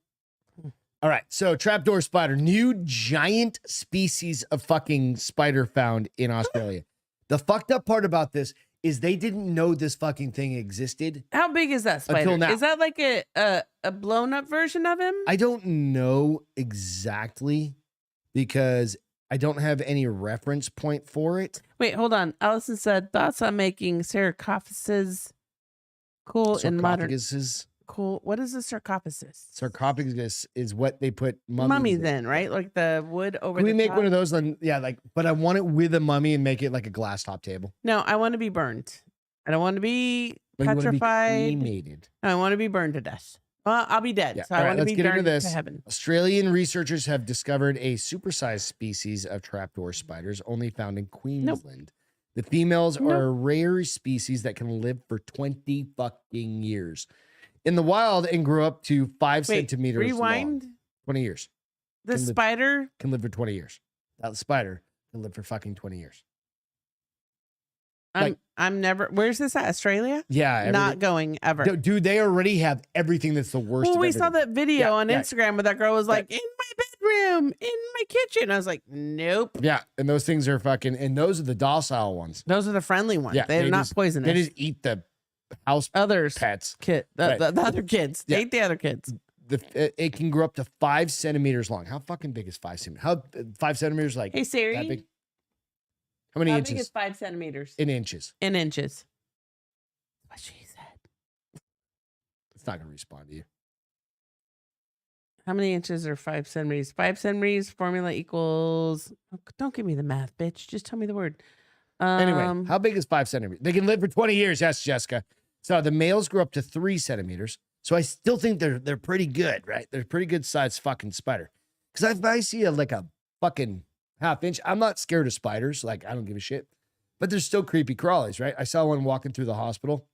All right, so trapdoor spider, new giant species of fucking spider found in Australia. The fucked up part about this is they didn't know this fucking thing existed. How big is that spider? Until now. Is that like a blown up version of him? I don't know exactly because I don't have any reference point for it. Wait, hold on. Allison said thoughts on making sarcophaguses cool in modern. Cool. What is a sarcophagus? Sarcophagus is what they put mummies in, right? Like the wood over. Can we make top? one of those? Then yeah, like, but I want it with a mummy and make it like a glass top table. No, I want to be burned. I don't want to be petrified. Cremated. I want to be burned to death. Well, I'll be dead. Yeah. So I want to be burned to this. heaven. Australian researchers have discovered a supersized species of trapdoor spiders only found in Queensland. Nope. The females are a rare species that can live for 20 fucking years. In the wild and grew up to 5 centimeters rewind. long. 20 years. The spider can live for 20 years. That spider can live for fucking 20 years. I'm never. Where's this at? Australia? Yeah, Not going ever. Dude, they already have everything that's the worst. Well, of we saw everything. that video on yeah. Instagram where that girl was like, in my bedroom, in my kitchen. I was like, nope. Yeah, and those things are fucking, and those are the docile ones. Those are the friendly ones. Yeah, They're not poisonous. They just eat the house others pets. The other kids. They eat the other kids. It can grow up to 5 centimeters long. How fucking big is 5 centimeters? How 5 centimeters like? Hey Siri, that big? How many inches? How big is 5 centimeters? In inches. In inches. What she said. It's not gonna respond to you. How many inches are 5 centimeters? 5 centimeters formula equals. Don't give me the math, bitch. Just tell me the word. Anyway, how big is 5 centimeters? They can live for 20 years. Yes, Jessica. So the males grow up to 3 centimeters. So I still think they're pretty good, right? They're pretty good sized fucking spider. Because if I see a fucking half inch, I'm not scared of spiders. Like, I don't give a shit. But they're still creepy crawlies, right? I saw one walking through the hospital.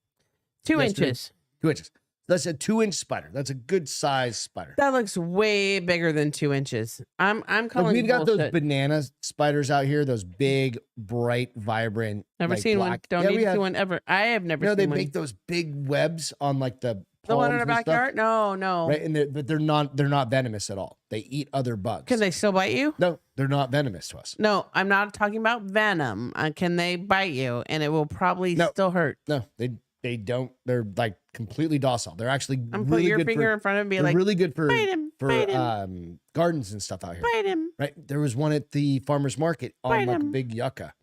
2 inches. 2 inches. That's a 2-inch spider. That's a good size spider. That looks way bigger than 2 inches. I'm calling. We've got bullshit. those banana spiders out here. Those big, bright, vibrant. Never seen one. Don't need to see one ever. I have never seen they one. make those big webs on like the one in our backyard. Stuff. No. Right, but they're not venomous at all. They eat other bugs. Can they still bite you? No, they're not venomous to us. No, I'm not talking about venom. Can they bite you? And it will probably still hurt. No, they don't. They're like completely docile. They're actually I'm really put your good finger in front of me, like really good for bite him, gardens and stuff out here. Bite him. Right, there was one at the farmer's market on like a big yucca,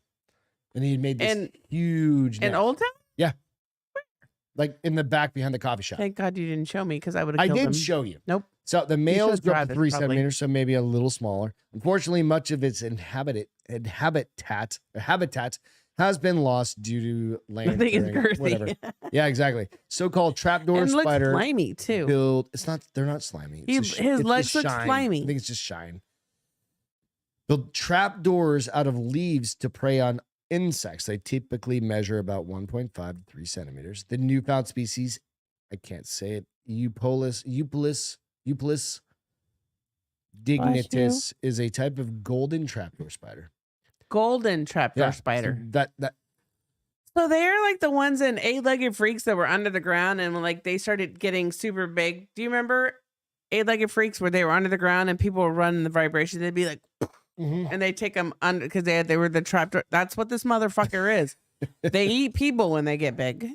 and he made this huge in nest. Old Town. Yeah, like in the back behind the coffee shop. Thank God you didn't show me because I would have. I killed did him. show you. Nope. So the males grow up to 3 probably. centimeters, so maybe a little smaller. Unfortunately, much of its habitat has been lost due to land. I think it's girthy. Whatever. Yeah, exactly. So-called trapdoor and spider. looks slimy too. They're not slimy. His legs look slimy. I think it's just shine. Build trapdoors out of leaves to prey on insects. They typically measure about 1.5 to 3 centimeters. The newfound species, I can't say it, Eupolis dignitas is a type of golden trapdoor spider. Golden trapdoor spider. So So they're like the ones in 8-legged freaks that were under the ground and like they started getting super big. Do you remember 8-legged freaks where they were under the ground and people were running the vibration? They'd be like, and they take them under because they were the trapdoor. That's what this motherfucker is. They eat people when they get big.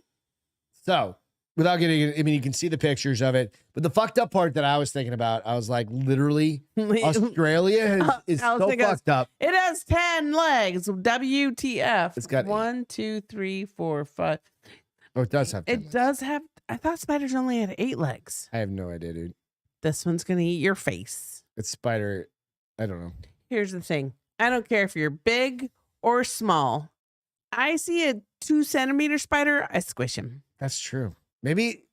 So without getting, I mean, you can see the pictures of it, but the fucked up part that I was thinking about, I was like, literally, Australia is so fucked up. It has 10 legs. WTF? It's got 1, 2, 3, 4, 5. Oh, it does have 10 legs. Does have. I thought spiders only had 8 legs. I have no idea, dude. This one's gonna eat your face. It's spider. I don't know. Here's the thing. I don't care if you're big or small. I see a 2-centimeter spider, I squish him. That's true. Maybe.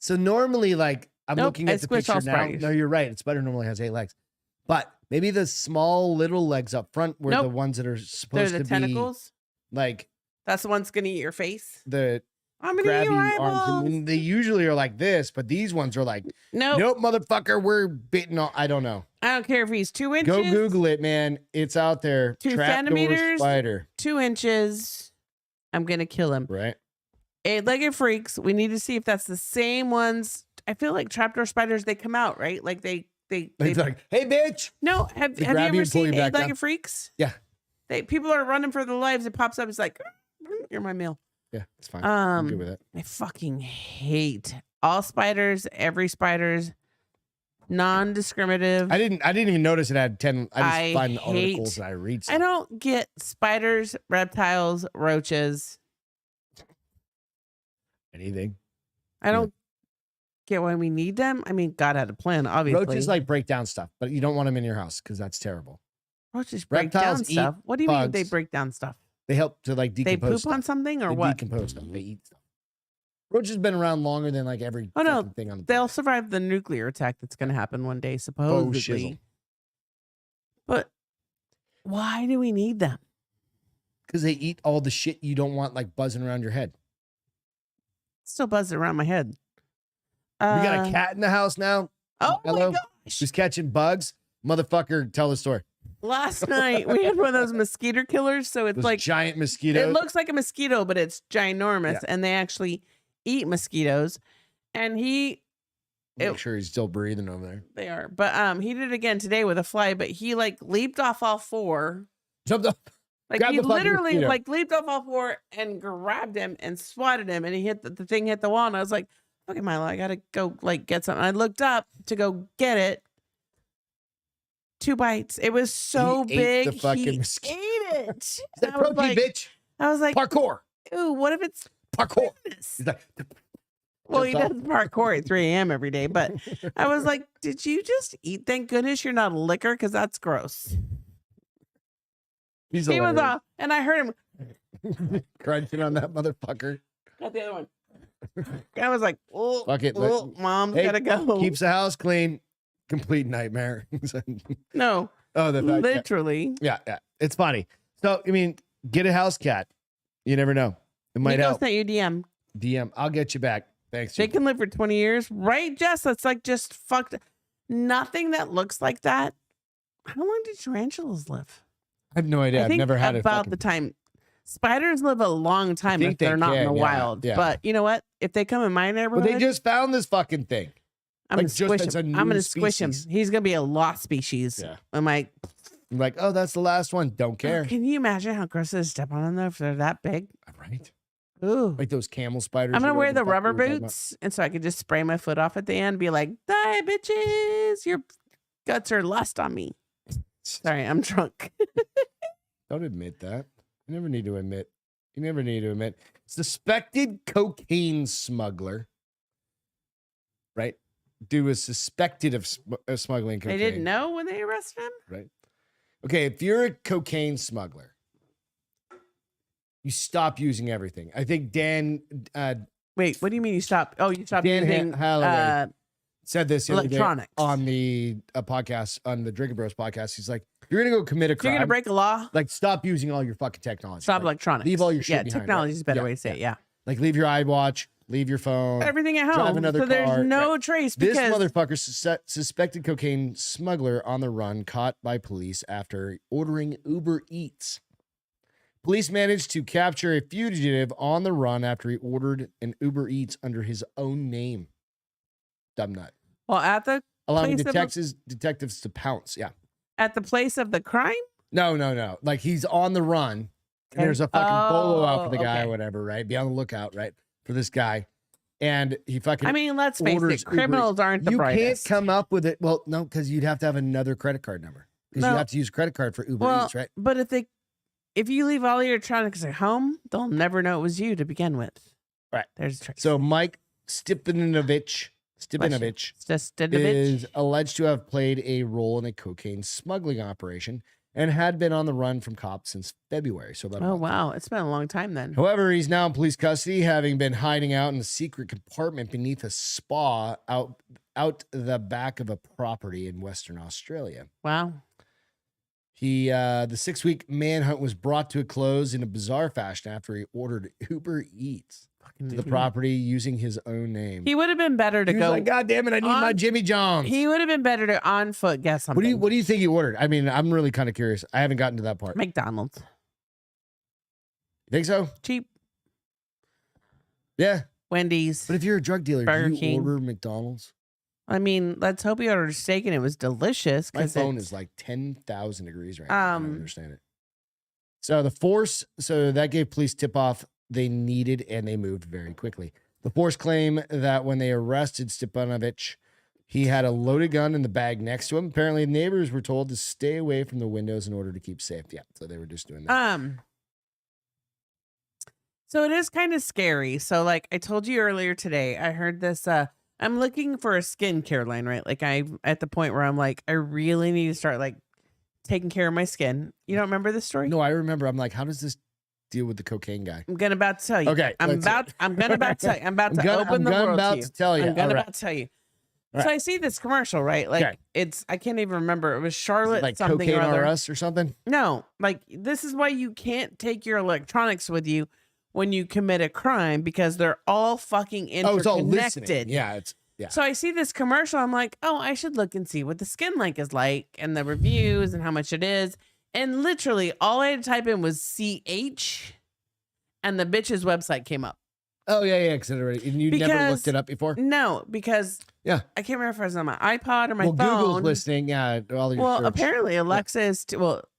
So normally, like, I'm looking at the picture now. No, you're right. A spider normally has 8 legs. But maybe the small little legs up front were the ones that are supposed to be. They're the tentacles? Like. That's the one's going to eat your face? I'm gonna eat your arms. And they usually are like this, but these ones are like, nope, motherfucker, we're bitten on. I don't know. I don't care if he's 2 inches. Go Google it, man. It's out there. 2 centimeters. Spider. 2 inches. I'm going to kill him. Right. 8-legged freaks. We need to see if that's the same ones. I feel like trapdoor spiders, they come out, right? Like they like, hey, bitch. No, have you ever seen 8-legged freaks? Yeah. People are running for their lives. It pops up. It's like, you're my meal. Yeah, it's fine. I'm good with it. I fucking hate all spiders, every spider's non-discriminative. I didn't even notice it had 10. I just find the articles and I read stuff. I don't get spiders, reptiles, roaches. Anything. I don't get why we need them. I mean, God had a plan, obviously. Roaches like break down stuff, but you don't want them in your house because that's terrible. Roaches break down stuff. What do you mean they break down stuff? They help to like decompose. They poop stuff. on something or they what? Decompose stuff. They eat stuff. Roach has been around longer than like every thing on the planet. They'll survive the nuclear attack that's going to happen one day, supposedly. But why do we need them? Because they eat all the shit you don't want like buzzing around your head. Still buzzing around my head. We got a cat in the house now. Oh, hello? my gosh. Who's catching bugs? Motherfucker, tell the story. last night we had one of those mosquito killers. So it's Those like giant mosquitoes. it looks like a mosquito, but it's ginormous, Yeah. and they actually eat mosquitoes. And Make sure he's still breathing over there. they are, but he did it again today with a fly. But he like leaped off all four. Jumped up. Like Grabbed he the fucking literally mosquito. like leaped off all four and grabbed him and swatted him, and he hit the thing hit the wall, and I was like, "Okay, Milo, I gotta go like get something." I looked up to go get it. 2 bites. It was so He ate big. the fucking he mosquito. ate it. Is that I was protein, like, bitch? I was like, Parkour. "Ooh, what if it's Parkour. this?" He's like, Well, he does jumps parkour at 3 a.m. every day, but I was like, "Did you just eat? Thank goodness you're not a licker, because that's gross." he's He was hilarious. off, and I heard him. Crunching on that motherfucker. Got the other one. I was like, "Oh, Fuck it. Mom's Hey, gotta go." Keeps the house clean. Complete nightmare. No, Oh, the fact, literally. yeah. It's funny. So, I mean, get a house cat. You never know. It might Nico help. sent you DM. DM. I'll get you back. Thanks. They Jim. can live for 20 years, right, Jess? That's like just fucked. Nothing that looks like that. How long do tarantulas live? I have no idea. I I've think never had about a the time. Spiders live a long time think if they're they not in the can, yeah, wild. yeah. But you know what? If they come in my Well, neighborhood, they just found this fucking thing. I'm like, gonna just squish as a him. new I'm gonna squish him. species. He's gonna be a lost species. Yeah. I'm like, I'm like, oh, that's the last one. Don't care. can you imagine how gross it is to step on them though if they're that big? Right. Ooh. Like those camel spiders. I'm or gonna wear whatever the fuck rubber we were talking about. boots, and so I could just spray my foot off at the end, be like, "Die, bitches! Your guts are lust on me." Sorry, I'm drunk. Don't admit that. You never need to admit. You never need to admit. Suspected cocaine smuggler. Right? Dude was suspected of smuggling cocaine. They didn't know when they arrested him. Right? Okay, if you're a cocaine smuggler, you stop using everything. I think Dan Wait, what do you mean you stopped? Oh, you stopped Dan using Holloway said this the other day electronics. on the podcast, on the Drinking Bros podcast. He's like, you're going to go commit a If crime. you're gonna break a law, Like, stop using all your fucking technology. stop Like, electronics. leave all your shit Yeah, behind, technology right? is a better Yeah, way to say it. Yeah, Like, leave your iWatch, leave your phone. everything at Drive home. another So there's car, no right. trace This because motherfucker suspected cocaine smuggler on the run, caught by police after ordering Uber Eats. Police managed to capture a fugitive on the run after he ordered an Uber Eats under his own name. Dumb nut. well at the Allowing place of the- detectives to pounce. Yeah. place of the crime. No. Like, he's on the run. And Okay. there's a fucking bolo out for the Oh, guy okay. or whatever, right? Be on the lookout, right? For this guy. And he fucking I mean, let's face orders it, criminals aren't the you brightest. can't come up with it. Well, no, because you'd have to have another credit card number. Because No. you have to use credit card for Uber Well, Eats, right? but if you leave all your electronics at home, they'll never know it was you to begin with. Right. There's a trace. So Mike Stipanovich Just did is alleged to have played a role in a cocaine smuggling operation and had been on the run from cops since February. So about a Oh month. wow, it's been a long time then. However, he's now in police custody, having been hiding out in a secret compartment beneath a spa out the back of a property in Western Australia. Wow. The 6-week manhunt was brought to a close in a bizarre fashion after he ordered Uber Eats Fucking to the idiot. property using his own name. He would have been better to He was go. like, God damn it, I need my on- Jimmy John's. He would have been better to on foot guess something. What do you think he ordered? I mean, I'm really kind of curious. I haven't gotten to that part. McDonald's. You think so? Cheap. Yeah. Wendy's. But if you're a drug dealer, Burger do you King. order McDonald's? I mean, let's hope he ordered steak and it was delicious. My 'cause phone it's- is like 10,000 degrees right now. I don't Um, understand it. So that gave police tip off they needed, and they moved very quickly. The force claim that when they arrested Stipanovich, he had a loaded gun in the bag next to him. Apparently, neighbors were told to stay away from the windows in order to keep safe. Yeah, so they were just doing that. So it is kind of scary. So like I told you earlier today, I heard this. I'm looking for a skincare line, right? Like I'm at the point where I'm like, I really need to start like taking care of my skin. You don't remember this story? No, I remember. I'm like, how does this deal with the cocaine guy? I'm gonna about to tell you. Okay, I'm let's- gonna about to tell you. I'm about to open the world about to you. to tell you. I'm gonna All right. about to tell you. All So right. I see this commercial, right? Like Okay. I can't even remember. It was Charlotte Like something Cocaine or other. R Us or something? No, like this is why you can't take your electronics with you when you commit a crime because they're all fucking Oh, it's all interconnected. listening. Yeah, it's Yeah. So I see this commercial. I'm like, oh, I should look and see what the skin like is like and the reviews and how much it is. And literally all I had to type in was CH and the bitch's website came up. Oh, yeah. And you never looked it up before? No, because yeah, I can't remember if I was on my iPod or my phone. Google's listening. Yeah. Apparently Alexa is,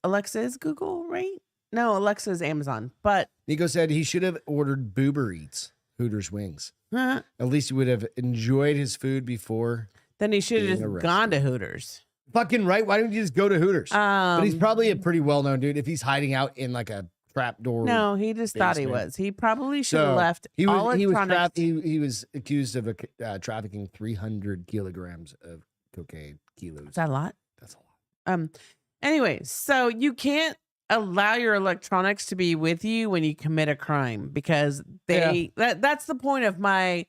Alexa is Google, right? No, Alexa is Amazon. But Nico said he should have ordered Boober Eats, Hooters wings. At least he would have enjoyed his food before. Then he should have just gone to Hooters. Fucking right. Why don't you just go to Hooters? But he's probably a pretty well-known dude. If he's hiding out in like a trap door. No, he just thought he was. He probably should have left. He was accused of trafficking 300 kilograms of cocaine kilos. Is that a lot? That's a lot. Anyway, so you can't allow your electronics to be with you when you commit a crime because that's the point of my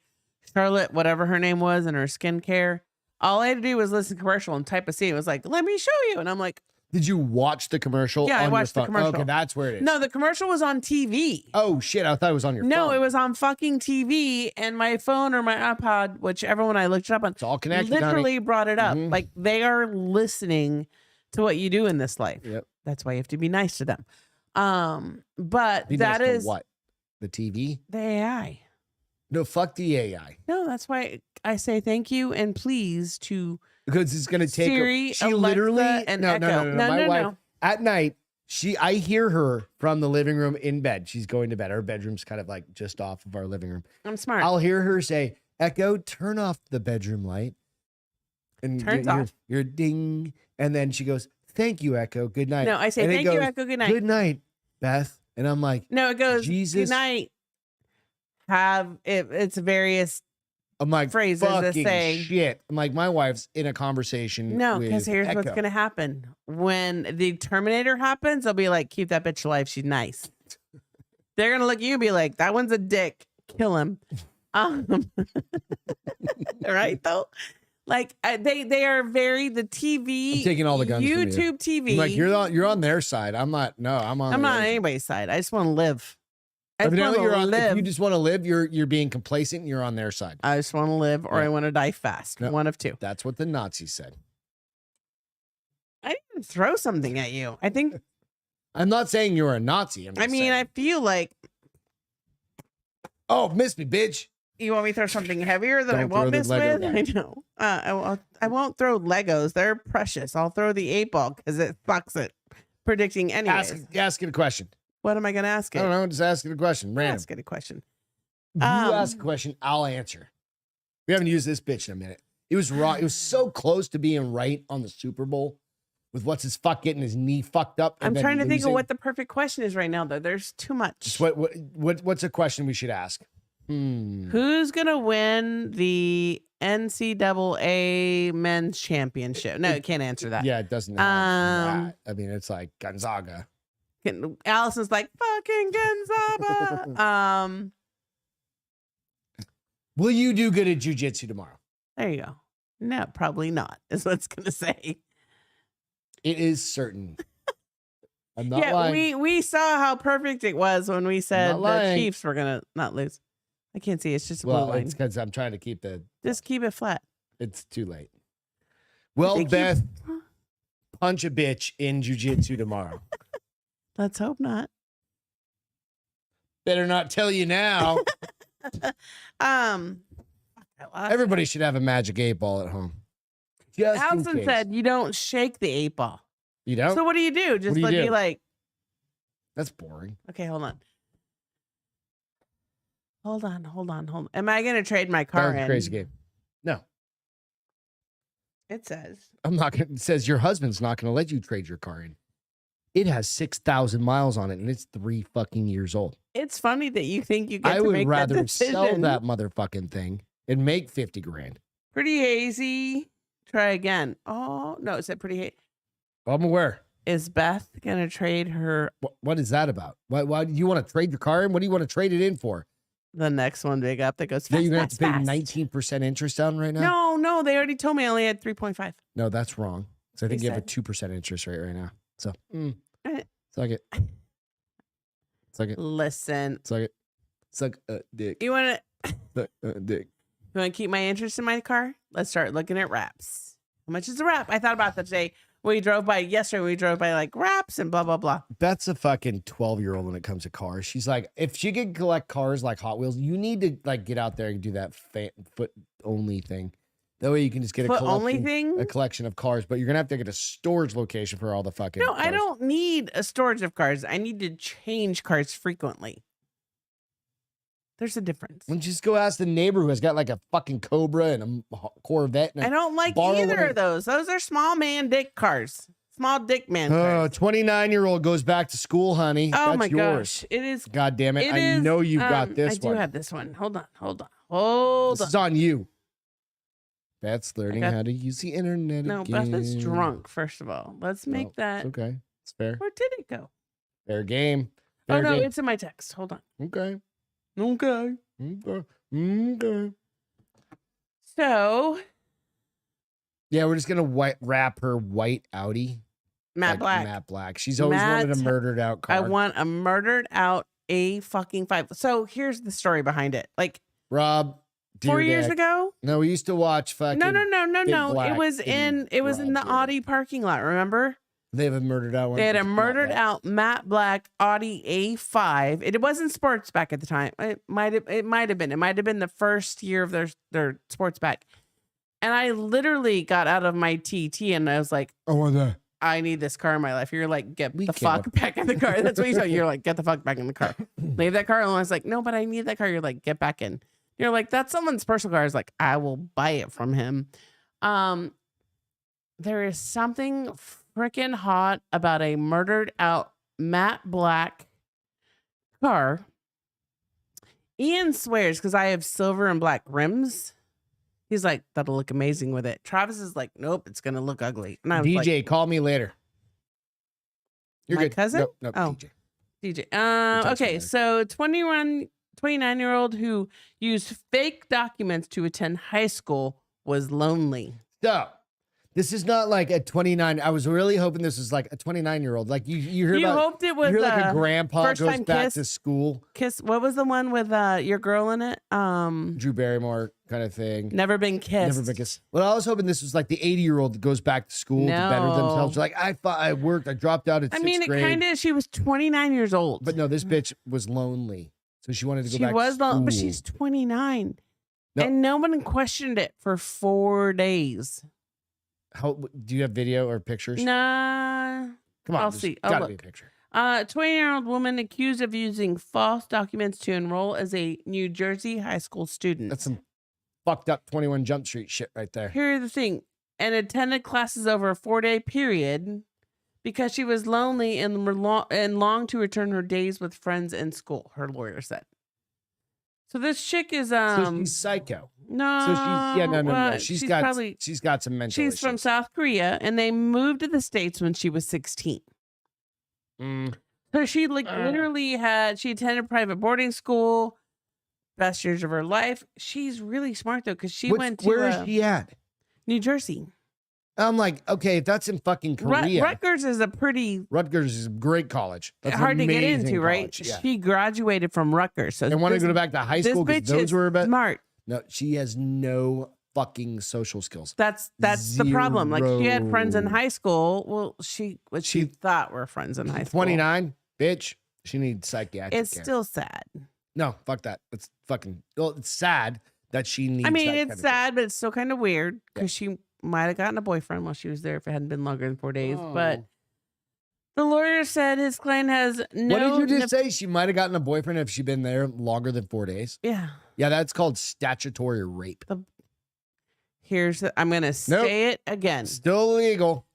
Charlotte, whatever her name was, and her skincare. All I had to do was listen to commercial and type a scene. It was like, let me show you. And I'm like, did you watch the commercial? Yeah, I watched the commercial. Okay, that's where it is. No, the commercial was on TV. Oh, shit. I thought it was on your phone. No, it was on fucking TV, and my phone or my iPod, whichever one I looked it up on, it's all connected, literally brought it up. Like, they are listening to what you do in this life. Yep. That's why you have to be nice to them. But be that nice is to what? The TV? The AI. No, fuck the AI. No, that's why I say thank you and please to because it's gonna take Siri, she Alexa, literally and Echo. No. My wife, no. at night, I hear her from the living room in bed. She's going to bed. Our bedroom's kind of like just off of our living room. I'm smart. I'll hear her say, Echo, turn off the bedroom light. And turns off. You're ding. And then she goes, thank you, Echo. Good night. No, I say, thank you, Echo. Good night. Good night, Beth. And I'm like, no, it goes, Jesus. Good night. It's various I'm like, phrases that say shit. I'm like, my wife's in a conversation. No, because here's Echo. what's going to happen. When the Terminator happens, they'll be like, keep that bitch alive. She's nice. They're going to look at you and be like, that one's a dick. Kill him. Right, though? Like, they are very, the TV. I'm taking all the guns YouTube from you. TV. I'm like, you're on their side. I'm not. No, I'm on anybody's side. I just want to live. If you just want to live, you're being complacent and you're on their side. I just want to live or I want to die fast. No, one of two. That's what the Nazis said. I didn't throw something at you. I think. I'm not saying you're a Nazi. I feel like. Oh, miss me, bitch. You want me to throw something heavier that I won't miss with? I know. I won't throw Legos. They're precious. I'll throw the 8-ball because it fucks it. Predicting anyways. Ask it a question. What am I going to ask it? I don't know. Just ask it a question. Random. Ask it a question. You ask a question, I'll answer. We haven't used this bitch in a minute. It was raw. It was so close to being right on the Super Bowl with what's his fuck getting his knee fucked up. I'm trying to think of what the perfect question is right now, though. There's too much. Just what's a question we should ask? Who's going to win the NCAA men's championship? No, it can't answer that. Yeah, it doesn't. I mean, it's like Gonzaga. Allison's like, fucking Gonzaga. Will you do good at jujitsu tomorrow? There you go. No, probably not, is what it's going to say. It is certain. I'm not lying. We saw how perfect it was when we said the Chiefs were going to not lose. I can't see. It's just a blue line. It's because I'm trying to keep Just keep it flat. It's too late. Well, Beth, punch a bitch in jujitsu tomorrow. Let's hope not. Better not tell you now. Everybody should have a magic 8-ball at home. Allison said you don't shake the 8-ball. You don't? So what do you do? Just be like. That's boring. Okay, hold on. Hold on. Am I going to trade my car in? Crazy game. No. It says. It says your husband's not going to let you trade your car in. It has 6,000 miles on it, and it's 3 fucking years old. It's funny that you think you get to make that I would rather decision. sell that motherfucking thing and make 50 grand. Pretty hazy. Try again. Oh, no, it said pretty hazy. I'm aware. Is Beth going to trade her? What is that about? Why do you want to trade your car in? What do you want to trade it in for? The next one big up that goes fast, you're going to have to pay fast. 19% interest on right now? No, they already told me I only had 3.5. No, that's wrong. So I think you have a 2% interest rate right now. So, suck it. Listen. Suck it. Suck a dick. You want to? Suck a dick. You want to keep my interest in my car? Let's start looking at wraps. How much is a wrap? I thought about that today. We drove by like wraps and blah, blah, blah. Beth's a fucking 12-year-old when it comes to cars. She's like, if she could collect cars like Hot Wheels, you need to like get out there and do that foot only thing. That way you can just get a collection of cars, but you're gonna have to get a storage location for all the fucking No, cars. I don't need a storage of cars. I need to change cars frequently. There's a difference. Why don't you just go ask the neighbor who has got like a fucking Cobra and a Corvette? And I don't like either of those. Those are small man dick cars. Small dick man cars. 29-year-old goes back to school, honey. Oh That's my yours. gosh. It is. God damn it. I know you've got this one. I do have this one. Hold on. This is on you. Beth's learning how to use the internet No, again. Beth is drunk, first of all. Let's make that. It's okay. It's fair. Where did it go? Fair game. Fair no, game. it's in my text. Hold on. Okay. Okay. Okay. So. Yeah, we're just going to wrap her white Audi. Matte Black. She's always wanted a murdered out car. I want a murdered out A5. So here's the story behind it. Like, Rob. 4 years ago? No, we used to watch fucking. No. Black It was in the Audi parking lot, remember? They have a murdered out one. They had a murdered out matte black Audi A5. It wasn't sports back at the time. It might have been. It might have been the first year of their sports back. And I literally got out of my TT and I was like, I want that. I need this car in my life. You're like, get the fuck back in the car. That's what you said. You're like, get the fuck back in the car. Leave that car alone. I was like, no, but I need that car. You're like, get back in. You're like, that's someone's personal car. I was like, I will buy it from him. There is something freaking hot about a murdered out matte black car. Ian swears because I have silver and black rims. He's like, that'll look amazing with it. Travis is like, nope, it's gonna look ugly. And I was DJ, call me later. You're my good. cousin? No, oh, DJ. Okay, so 29-year-old who used fake documents to attend high school was lonely. So, this is not like a 29. I was really hoping this was like a 29-year-old. Like you hear you about. Hoped it was you hear like a grandpa goes back kiss, to school. Kiss. What was the one with your girl in it? Drew Barrymore kind of thing. Never been kissed. Never been kissed. Well, I was hoping this was like the 80-year-old that goes back to school to better themselves. Like I worked. I dropped out at sixth grade. It kind of. She was 29 years old. But no, this bitch was lonely, so she wanted to go back. She was lonely, but she's 29, and no one questioned it for 4 days. How do you have video or pictures? Nah. Come on, I'll see. Gotta be a picture. 20-year-old woman accused of using false documents to enroll as a New Jersey high school student. That's some fucked up 21 Jump Street shit right there. Here's the thing. And attended classes over a 4-day period because she was lonely and longed to return her days with friends in school, her lawyer said. So this chick is so she's psycho. No. So no. She's got some mental issues. She's from South Korea and they moved to the States when she was 16. So she literally she attended private boarding school, best years of her life. She's really smart though, because she went to where is she at? New Jersey. I'm like, okay, if that's in fucking Korea. Rutgers is a great college. That's hard to get into, right? Yeah. She graduated from Rutgers. So and wanted to go back to high school because those were smart. No, she has no fucking social skills. That's the problem. Like she had friends in high school. Well, she thought were friends in high school. 29, bitch. She needs psychiatric care. It's still sad. No, fuck that. It's fucking. Well, it's sad that she needs. I mean, it's sad, but it's still kind of weird because she might have gotten a boyfriend while she was there if it hadn't been longer than 4 days. Oh. But the lawyer said his client has no. What did you just say? She might have gotten a boyfriend if she'd been there longer than 4 days. Yeah. Yeah, that's called statutory rape. I'm gonna say it again. Still illegal.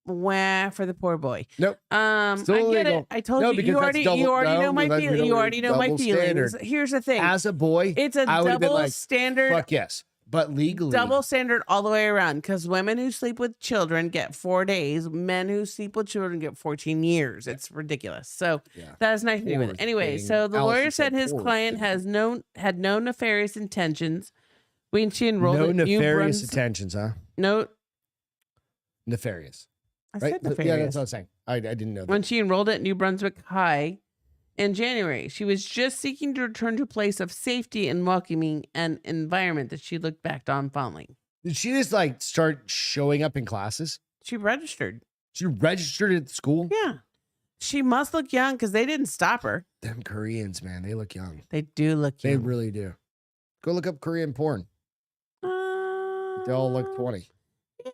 Wah for the poor boy. Nope. Still I get illegal. it. I told you. You already know my feelings. You already know my feelings. Here's the thing. As a boy, it's a double standard. Fuck yes. But legally. Double standard all the way around. Because women who sleep with children get 4 days. Men who sleep with children get 14 years. It's ridiculous. So that has nothing to do with it. Anyway, so the lawyer said his client had no nefarious intentions when she enrolled no at nefarious intentions, huh? No. Nefarious. I said nefarious. Yeah, that's what I was saying. I didn't know that. When she enrolled at New Brunswick High, in January. She was just seeking to return to a place of safety and welcoming an environment that she looked back on fondly. Did she just like start showing up in classes? She registered. She registered at school? Yeah. She must look young because they didn't stop her. Them Koreans, man, they look young. They do look They young. really do. Go look up Korean porn. They all look 20. I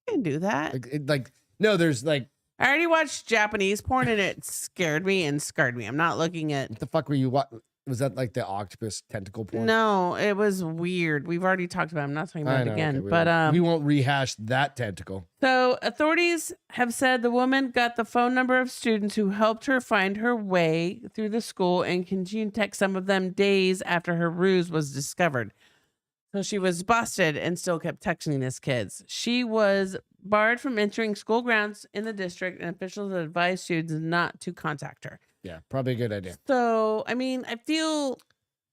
can do that. No, there's like, I already watched Japanese porn and it scared me and scarred me. I'm not looking at. what the fuck were you? What was that? Like the octopus tentacle porn? No, it was weird. We've already talked about it. I'm not talking about it again. Okay, we won't rehash that tentacle. So authorities have said the woman got the phone number of students who helped her find her way through the school and continued to text some of them days after her ruse was discovered. So she was busted and still kept texting these kids. She was barred from entering school grounds in the district, and officials advised students not to contact her. Yeah, probably a good idea. So, I mean, I feel...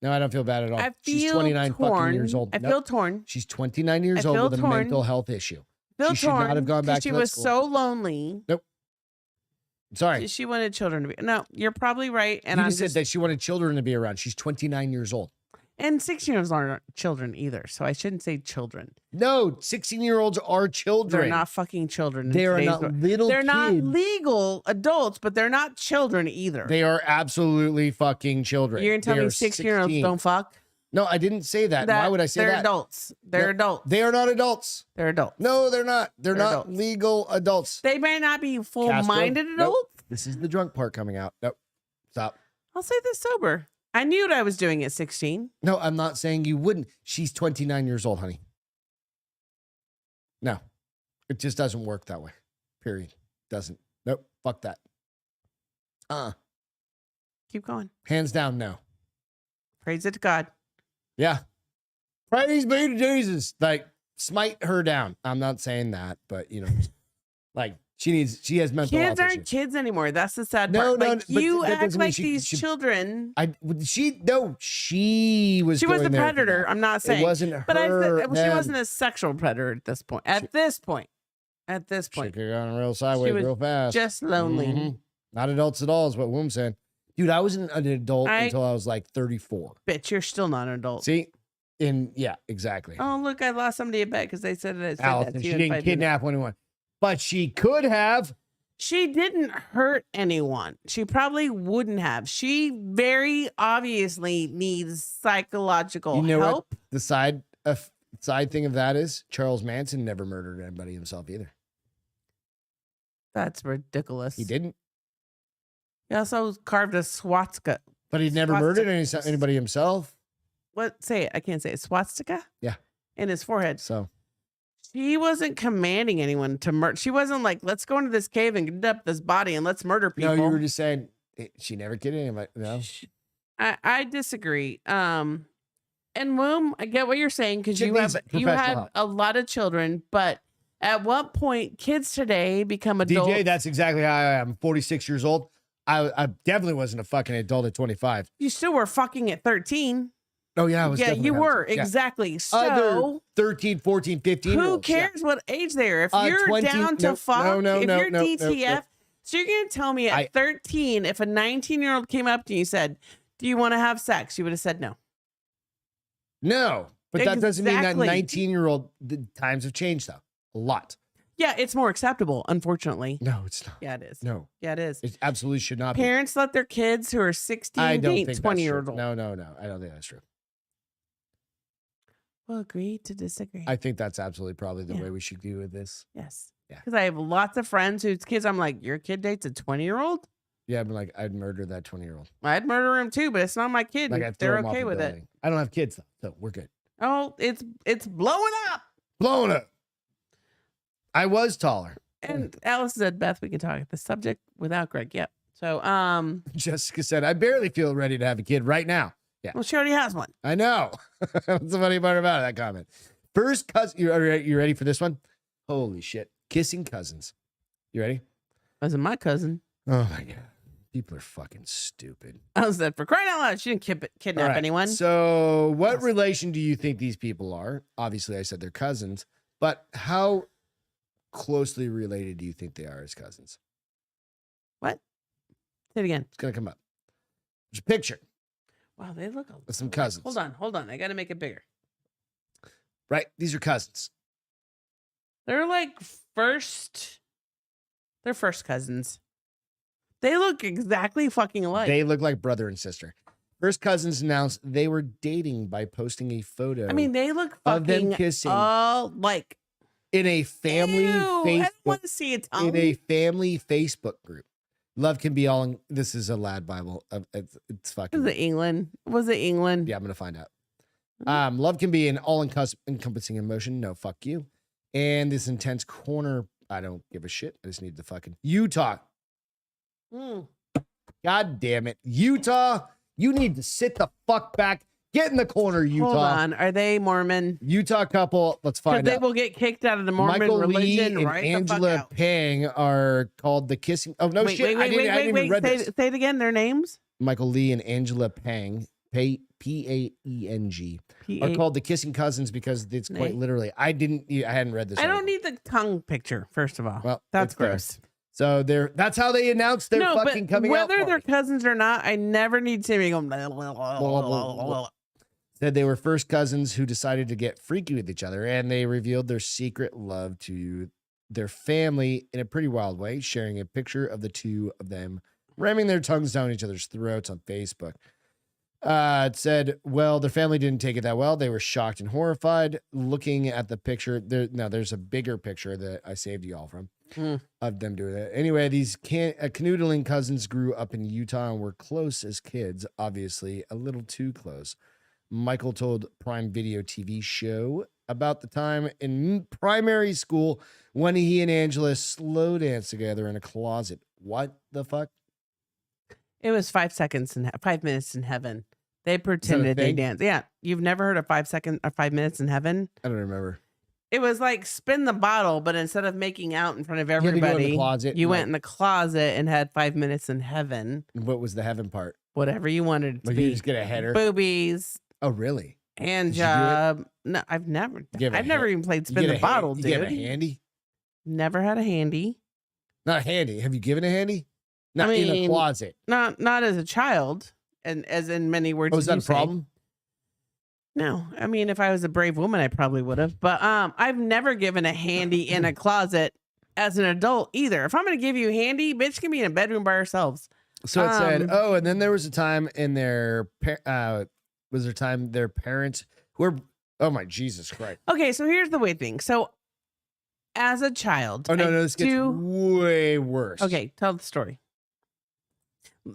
No, I don't feel bad at all. I feel She's 29 torn. fucking years old. I feel torn. She's 29 years I old feel with a torn. mental health issue. Feel She should not torn have gone back 'cause to she that was school. so lonely. Sorry. She wanted children to be... No, you're probably right. And You I'm just said that she wanted children to be around. She's 29 years old. And 16-year-olds aren't children either, so I shouldn't say children. No, 16-year-olds are children. They're not fucking children. in They are today's not world. little They're not kids. legal adults, but they're not children either. They are absolutely fucking children. You're gonna tell They me are 16-year-olds 16. don't fuck? No, I didn't say that. Why would I say they're that? Adults. They're No, adults. They are not adults. They're adults. No, they're not. They're not adults. legal adults. They may not be full-minded Nope. adults. This is the drunk part coming out. Nope. Stop. I'll say this sober. I knew what I was doing at 16. No, I'm not saying you wouldn't. She's 29 years old, honey. No, it just doesn't work that way. Period. Doesn't. Nope. Fuck that. Keep going. Hands down, no. Praise it to God. Yeah. Praise be to Jesus. Like, smite her down. I'm not saying that, but you know, like she has mental health Kids aren't issues. kids anymore. That's the sad No, part. no, Like, but you that act doesn't mean like she- these she- children. She was She was the going there for predator. that. I'm not saying. It wasn't her. But I said she man. wasn't a sexual predator at this point. At this point. She could have gone real sideways was real fast. just lonely. Mhm. Not adults at all is what Womb's saying. Dude, I wasn't an adult until I was like 34. Bitch, you're still not an adult. See? Yeah, exactly. Oh, look, I lost somebody a bet because they said that. Allison, she didn't kidnap anyone. But she could have. She didn't hurt anyone. She probably wouldn't have. She very obviously needs psychological You know help. what the side thing of that is? Charles Manson never murdered anybody himself either. That's ridiculous. He didn't. He also carved a swastika. But he never murdered anybody himself. What? Say it. I can't say it. Swastika? Yeah. In his forehead. So She wasn't commanding anyone to murder. She wasn't like, let's go into this cave and get up this body and let's murder people. no, you were just saying she never killed anybody. No. I disagree. And Womb, I get what you're saying because She you needs have professional help. a lot of children, but at what point kids today become adults? DJ, that's exactly how I am. I'm 46 years old. I definitely wasn't a fucking adult at 25. You still were fucking at 13. Oh, yeah, I was. Yeah, definitely you were. yeah. Exactly. Other So 13, 14, 15 who year-olds, yeah. cares what age they are? If you're 20 down to no, fuck, no, if no, you're no, no, DTF, no. so you're going to tell me at 13, if a 19-year-old came up to you and said, do you want to have sex? You would have said no. No, but that doesn't mean that Exactly. 19-year-old, the times have changed, though. A lot. Yeah, it's more acceptable, unfortunately. No, it's not. Yeah, it is. No, Yeah, it is. it absolutely should not Parents let their kids who are 16 be. I don't date think 20 that's years true. old. No. I don't think that's true. We'll agree to disagree. I think that's absolutely probably the Yeah. way we should do with this. Yes. Yeah. Because I have lots of friends whose kids, I'm like, your kid dates a 20-year-old? Yeah, I'm like, I'd murder that 20-year-old. I'd murder him too, but it's not my kid. Like, and I'd throw They're him off okay a with it. building. I don't have kids, though, so we're good. Oh, it's blowing up. Blowing up. I was taller. And Alice said, Beth, we can talk the subject without Greg. Yep. So, Jessica said, I barely feel ready to have a kid right now. Yeah, well, she already has one. I know. What's the funny part about that comment? First cousin, you ready for this one? Holy shit. Kissing cousins. You ready? Wasn't my cousin. Oh my God. People are fucking stupid. I said, for crying out loud, she didn't kidnap All right, anyone. So what relation do you think these people are? Obviously, I said they're cousins, but how closely related do you think they are as cousins? What? Say it again. It's going to come up. There's a picture. Wow, they look With some cousins. Hold on. I got to make it bigger. Right? These are cousins. They're like they're first cousins. They look exactly fucking alike. They look like brother and sister. First cousins announced they were dating by posting a photo. I mean, they look of them fucking kissing like in a family I don't want Facebook to see it. Tongue. in a family Facebook group. Love can be all. This is a lad Bible. It's fucking. Was it England? Yeah, I'm gonna find out. Love can be an all-encompassing emotion. No, fuck you. And this intense corner. I don't give a shit. I just need the fucking Utah. God damn it, Utah! You need to sit the fuck back. Get in the corner, Utah. Hold on. Are they Mormon? Utah couple. Let's find out. They will get kicked out of the Mormon Michael religion. Lee and right Angela Pang are called the kissing. Oh no, shit! I didn't even read this. Say it again. Their names. Michael Lee and Angela Pang, P-A-E-N-G, are called the kissing cousins because it's quite literally. I hadn't read this. I don't need the tongue picture. First of all, well, that's gross. So that's how they announced they're fucking coming out. Whether they're cousins or not, I never need to see them go. Said they were first cousins who decided to get freaky with each other, and they revealed their secret love to their family in a pretty wild way, sharing a picture of the two of them ramming their tongues down each other's throats on Facebook. It said, well, their family didn't take it that well. They were shocked and horrified looking at the picture. There's a bigger picture that I saved you all from of them doing it. Anyway, these canoodling cousins grew up in Utah and were close as kids, obviously a little too close. Michael told Prime Video TV show about the time in primary school when he and Angela slow danced together in a closet. What the fuck? It was 5 minutes in heaven. They pretended they danced. Yeah. You've never heard of 5 minutes in heaven? I don't remember. It was like spin the bottle, but instead of making out in front of everybody, you went in the closet and had 5 minutes in heaven. What was the heaven part? Whatever you wanted it to like be. You just get a header? Boobies. Oh, really? Hand job. No, I've never even played spin the bottle, dude. You get a handy? Never had a handy. Not handy. Have you given a handy? Not in a closet. Not as a child, and as in many words. Oh, is that a problem? No, I mean, if I was a brave woman, I probably would have. But I've never given a handy in a closet as an adult either. If I'm going to give you a handy, bitch can be in a bedroom by ourselves. So it said, and then there was a time in their their parents were, oh my Jesus Christ. Okay, so here's the weird thing. So as a child, this gets way worse. Okay, tell the story.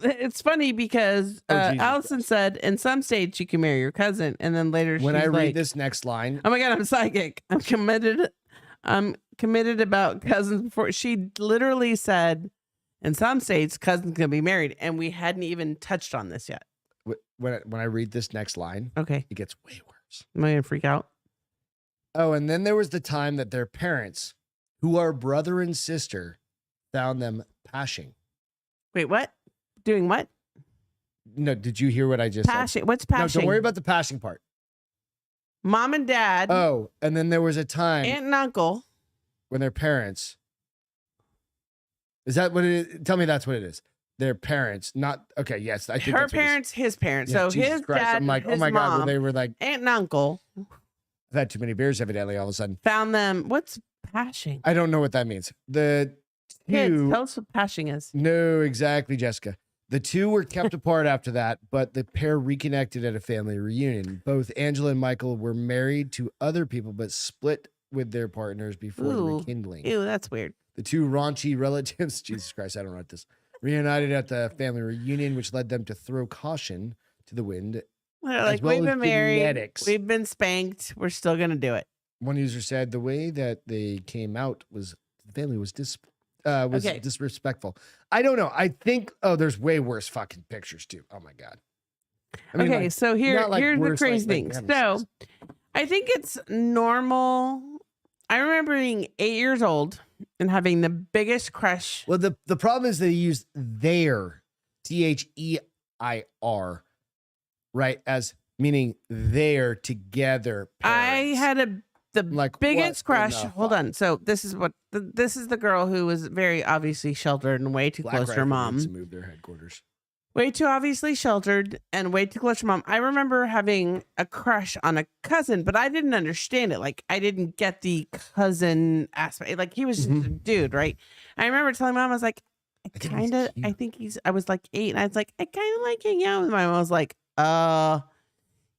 It's funny because Allison said in some states you can marry your cousin, and then later when I read this next line, oh my God, I'm psychic. I'm committed about cousins before. She literally said in some states cousins can be married, and we hadn't even touched on this yet. When I read this next line, okay, it gets way worse. Am I gonna freak out? Oh, and then there was the time that their parents, who are brother and sister, found them pashing. Wait, what? Doing what? No, did you hear what I just said? What's pashing? No, don't worry about the pashing part. Mom and dad. Oh, and then there was a time. Aunt and uncle. When their parents. Is that what it is? Tell me that's what it is. Their parents, not okay. Yes, I think her parents, his parents. Yeah, so Jesus his Christ. dad, I'm like, his oh my mom, God, well, they were like aunt and uncle. I've had too many beers, evidently. All of a sudden, found them. What's pashing? I don't know what that means. The kids, tell us what pashing is. No, exactly, Jessica. The two were kept apart after that, but the pair reconnected at a family reunion. Both Angela and Michael were married to other people, but split with their partners before the rekindling. Ew, that's weird. The two raunchy relatives, Jesus Christ, I don't write this, reunited at the family reunion, which led them to throw caution to the wind. They're like, we've been married, we've been spanked, we're still going to do it. One user said the way that they came out was the family was disrespectful. I don't know. I think, there's way worse fucking pictures too. Oh my God. I mean, okay, so here's the crazy thing. So I think it's normal. I remember being 8 years old and having the biggest crush. Well, the problem is they use their, Their, right, as meaning they're together parents. I had the biggest crush. Hold on. So this is the girl who was very obviously sheltered and way too close to her mom. To move their headquarters. Way too obviously sheltered and way too close to mom. I remember having a crush on a cousin, but I didn't understand it. Like, I didn't get the cousin aspect. Like, he was just a dude, right? I remember telling mom, I was like, I was like 8, and I was like, I kind of like hanging out with my mom. I was like,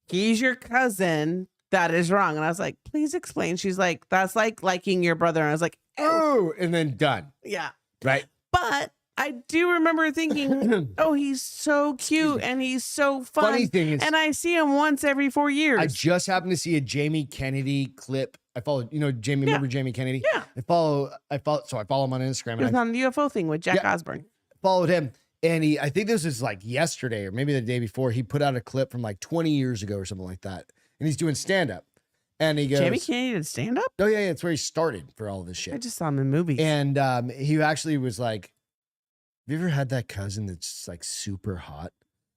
he's your cousin. That is wrong. And I was like, please explain. She's like, that's like liking your brother. And I was like, oh, and then done. Yeah. Right. But I do remember thinking, oh, he's so cute and he's so fun. Funny thing is, and I see him once every 4 years. I just happened to see a Jamie Kennedy clip. I follow, Jamie, remember Jamie Kennedy? Yeah. I follow him on Instagram. He was on the UFO thing with Jack Osborne. Followed him. And I think this was like yesterday or maybe the day before, he put out a clip from like 20 years ago or something like that. And he's doing stand-up. And he goes, Jamie Kennedy did stand-up? Oh, yeah, it's where he started for all this shit. I just saw him in movies. And he actually was like, have you ever had that cousin that's like super hot?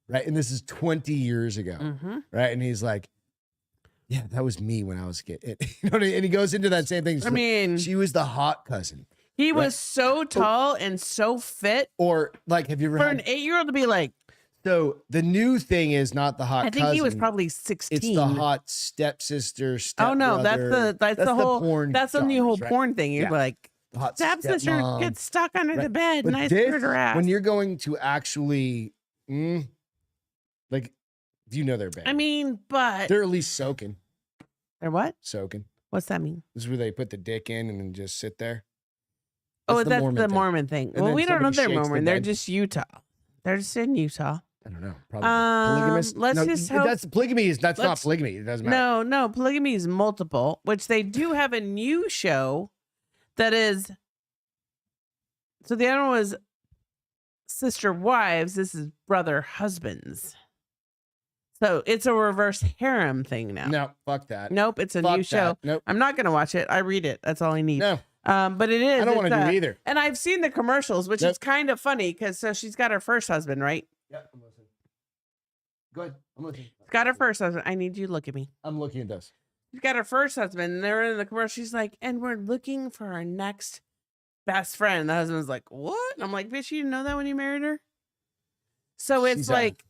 Right. And this is 20 years ago. Right. And he's like, yeah, that was me when I was a kid. And he goes into that same thing. I mean, she was the hot cousin. He was so tall and so fit. Or like, have you ever for an 8-year-old to be like? So the new thing is not the hot cousin. I think he was probably 16. It's the hot stepsister, Oh no, that's the whole porn. That's the new whole right? porn thing. You're like, the hot stepsister gets stuck under the bed, but and I screwed her ass. When you're going to actually, like, you know they're bad. I mean, but they're at least soaking. They're what? Soaking. What's that mean? This is where they put the dick in and then just sit there. That's the Mormon thing. Well, we don't know they're Mormon. They're just Utah. They're just in Utah. I don't know. Probably polygamous. Let's just hope that's polygamy. That's not polygamy. It doesn't matter. No, polygamy is multiple, which they do have a new show that is. So the other one was sister wives. This is brother husbands. So it's a reverse harem thing now. No, fuck that. Nope, it's a new show. Nope. I'm not gonna watch it. I read it. That's all I need. No. But it is. I don't want to do either. And I've seen the commercials, which is kind of funny because so she's got her first husband, right? Yep, I'm listening. Go ahead. I'm listening. She's got her first husband. I need you to look at me. I'm looking at this. She's got her first husband, and they're in the commercial. She's like, and we're looking for our next best friend. And the husband's like, what? And I'm like, bitch, you didn't know that when you married her? So it's like,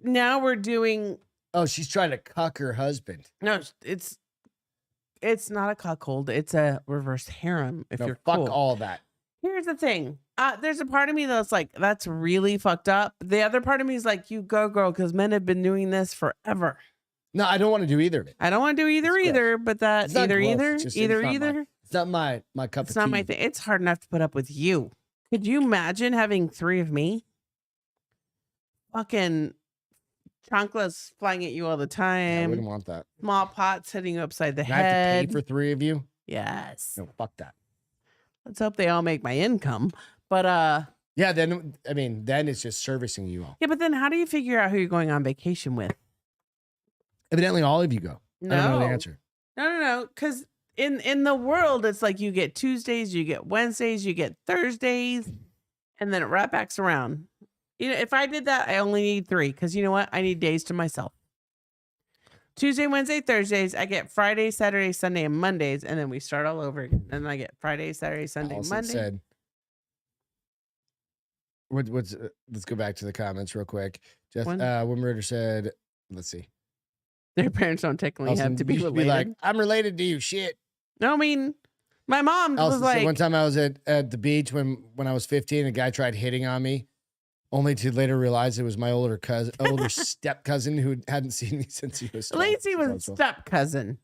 now we're doing. Oh, she's trying to cuck her husband. No, it's not a cuckold. It's a reverse harem. If you're fuck cool. all that. Here's the thing. There's a part of me that's like, that's really fucked up. The other part of me is like, you go, girl, because men have been doing this forever. No, I don't want to do either of it. I don't want to do either, but that It's not either. It's not my cup of tea. It's not my thing. It's hard enough to put up with you. Could you imagine having 3 of me? Fucking chanclas flying at you all the time. I wouldn't want that. Small pots hitting you upside the I head. have to pay for 3 of you? Yes. No, fuck that. Let's hope they all make my income. But yeah, then it's just servicing you all. Yeah, but then how do you figure out who you're going on vacation with? Evidently all of you go. No. I don't know the answer. No. Because in the world, it's like you get Tuesdays, you get Wednesdays, you get Thursdays, and then it right backs around. You know, if I did that, I only need 3 because you know what? I need days to myself. Tuesday, Wednesday, Thursdays. I get Friday, Saturday, Sunday, and Mondays, and then we start all over again. And I get Friday, Saturday, Sunday, Allison Monday. Said, let's go back to the comments real quick. Wimrider said, let's see. Their parents don't technically have to be related. Be like, I'm related to you, shit. No, I mean, my mom was like. One time I was at the beach when I was 15, a guy tried hitting on me, only to later realize it was my older step cousin who hadn't seen me since he was 12. Lacey was step cousin.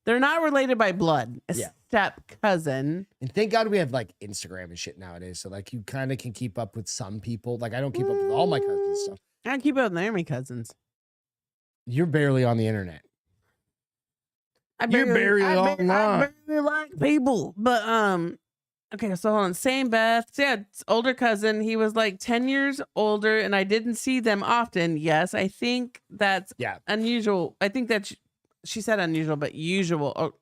They're not related by blood. Step cousin. And thank God we have like Instagram and shit nowadays. So like you kind of can keep up with some people. Like I don't keep up with all my cousins and stuff. I don't keep up with my cousins. You're barely on the internet. I barely like people. But okay, so hold on. Same Beth. Yeah, it's older cousin. He was like 10 years older, and I didn't see them often. Yes, I think that's unusual. I think that she said unusual, but usual. Oh,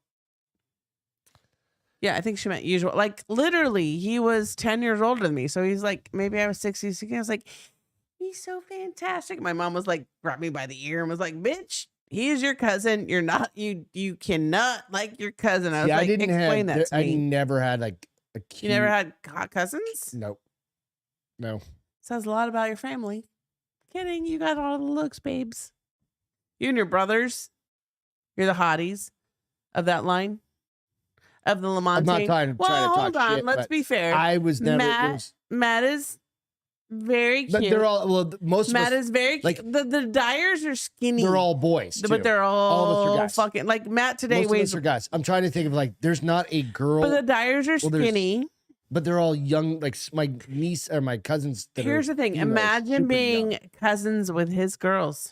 yeah, I think she meant usual. Like literally, he was 10 years older than me. So he's like, maybe I was 60. I was like, he's so fantastic. My mom was like, grabbed me by the ear and was like, bitch, he is your cousin. You're not, you cannot like your cousin. I was like, explain that to me. I never had like a cute... You never had cousins? Nope. No. Says a lot about your family. kidding. You got all the looks, babes. You and your brothers, you're the hotties of that line. Of the Lamont. I'm not trying to hold on. shit, Let's be fair. I was never. Matt is very cute. But they're all, well, most Matt of us, is very like, cute. The Dyers are skinny. they're all boys, too. But they're all of us are all guys. fucking, like Matt today Most weighs. of us are guys. I'm trying to think of, like, there's not a girl. But the Dyers are skinny. But they're all young, like my niece or my cousins. Here's the thing. females, Imagine being young. cousins with his girls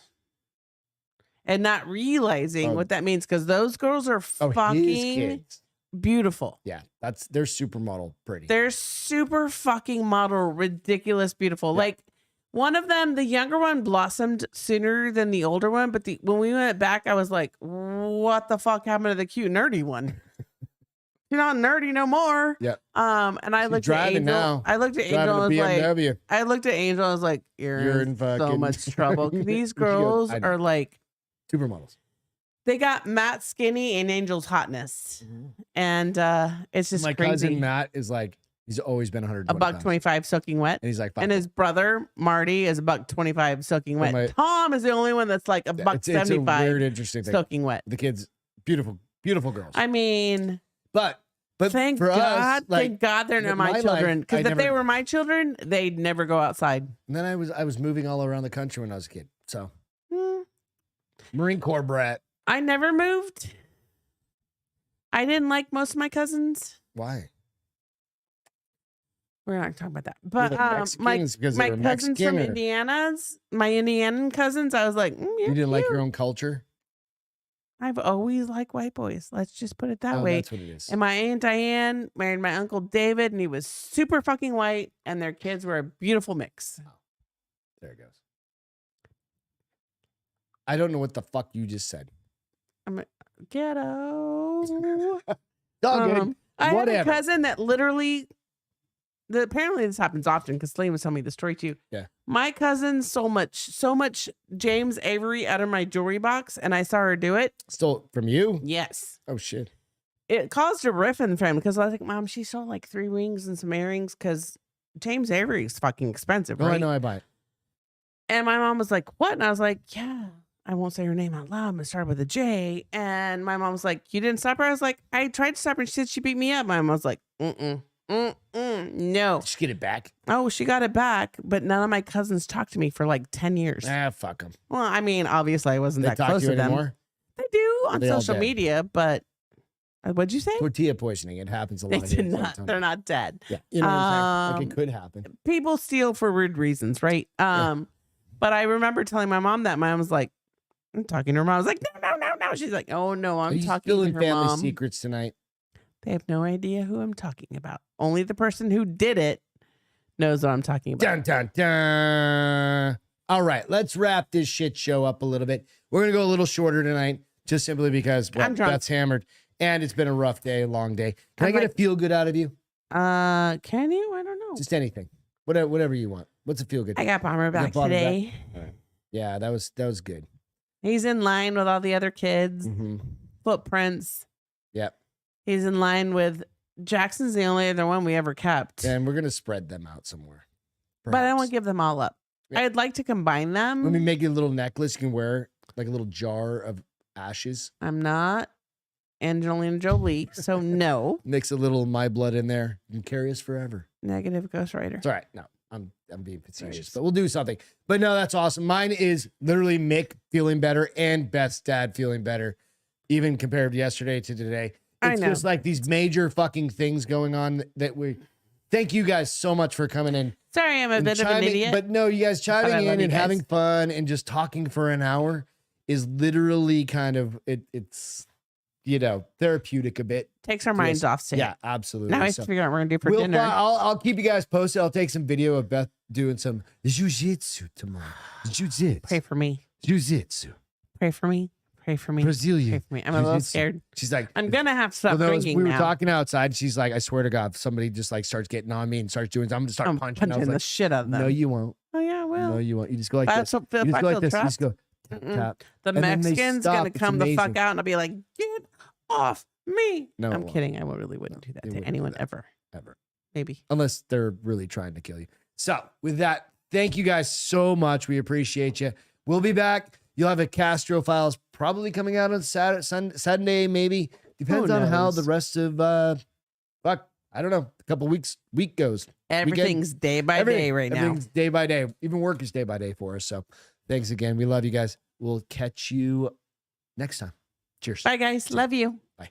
and not realizing what that means, because those girls are fucking beautiful. Yeah, they're supermodel pretty. They're super fucking model, ridiculous, beautiful. Yeah. Like one of them, the younger one blossomed sooner than the older one, but when we went back, I was like, what the fuck happened to the cute nerdy one? You're not nerdy no more. Yeah. And I looked at Angel. Now. I looked at Angel and was like, I was like, you're in so much trouble. These girls are like supermodels. They got Matt's skinny and Angel's hotness. Mm-hmm. And it's just my crazy. Cousin Matt is like, he's always been 125 $125 soaking wet. And he's like, and his brother Marty is $125 soaking wet. Tom is the only one that's like $175. It's a weird, interesting thing. Soaking wet. The kids, beautiful, beautiful girls. I mean, but thank for God, us, like, thank God they're not my children. Because if they were my children, they'd never go outside. And then I was moving all around the country when I was a kid. So Marine Corps brat. I never moved. I didn't like most of my cousins. Why? We're not talking about that. But my cousins from Indiana's, my Indianan cousins, I was like, you didn't like your own culture? I've always liked white boys. Let's just put it that way. That's what it is. And my Aunt Diane married my Uncle David, and he was super fucking white, and their kids were a beautiful mix. Oh, there it goes. I don't know what the fuck you just said. I'm a ghetto. I had a cousin that literally, apparently this happens often because Celine was telling me the story too. Yeah. My cousin so much James Avery out of my jewelry box, and I saw her do it. Stole from you? Yes. Oh shit. It caused a riff in the family because I was like, Mom, she sold like 3 rings and some earrings because James Avery is fucking expensive, right? Oh, I know, I buy it. And my mom was like, what? And I was like, yeah. I won't say her name out loud. I'm gonna start with a J. And my mom was like, you didn't stop her? I was like, I tried to stop her and she said she beat me up. My mom was like, no. Did she get it back? Oh, she got it back, but none of my cousins talked to me for like 10 years. Fuck them. Well, I mean, obviously I wasn't that close to them. Anymore? They do on social media, but what'd you say? Tortilla poisoning. It happens a lot. They did not. They're not dead. Yeah. You know what I'm saying? Like it could happen. People steal for weird reasons, right? But I remember telling my mom that. My mom was like, I'm talking to her mom. I was like, no. She's like, oh no, I'm talking to her family mom. Secrets tonight. They have no idea who I'm talking about. Only the person who did it knows what I'm talking about. Dun, dun, dun. All right, let's wrap this shit show up a little bit. We're going to go a little shorter tonight, just simply because I'm drunk. Beth's hammered, and it's been a rough day, a long day. Can I get a feel good out of you? Can you? I don't know. Just anything. Whatever you want. What's a feel good? I got Bomber back today. Right. Yeah, that was good. He's in line with all the other kids. Mm-hmm. Footprints. Yep. He's in line with Jackson's the only other one we ever kept. And we're going to spread them out somewhere. Perhaps. But I don't want to give them all up. Yeah. I'd like to combine them. Let me make you a little necklace you can wear, like a little jar of ashes. I'm not Angelina Jolie, so no. Mix a little my blood in there and carry us forever. Negative Ghost Rider. It's all right. No, I'm being facetious, but we'll do something. But no, that's awesome. Mine is literally Mick feeling better and Beth's dad feeling better, even compared to yesterday to today. It's just like these major fucking things going on that we thank you guys so much for coming in. Sorry, I'm a bit of an idiot. But no, you guys chiming in and having fun and just talking for an hour is literally kind of it's therapeutic a bit. Takes our minds off too. Yeah, absolutely. Now we have to figure out what we're gonna do for dinner. I'll keep you guys posted. I'll take some video of Beth doing some jiu-jitsu tomorrow. Jiu-jitsu. Pray for me. Jiu-jitsu. Pray for me. Pray for me. Brazilian. Pray for me. I'm a little scared. She's like, I'm gonna have to stop drinking we were now. talking outside. She's like, I swear to God, if somebody just like starts getting on me and starts doing, I'm gonna start punching. I was like, the shit out of them. No, you won't. Oh yeah, well. No, you won't. You just go like that's this. What, you just go like this. You trapped. just go tap. The Mexican's gonna come the fuck out, and I'll be like, get off me. No, I'm kidding. I really wouldn't do that to anyone ever. Ever. Maybe. Unless they're really trying to kill you. So with that, Thank you guys so much. We appreciate you. We'll be back. You'll have a Castro Files probably coming out on Sunday, maybe. Depends on how the rest of I don't know, a couple week goes. Everything's day by day right now. Everything's day by day. Even work is day by day for us. So thanks again. We love you guys. We'll catch you next time. Cheers. Bye, guys. Love you. Bye.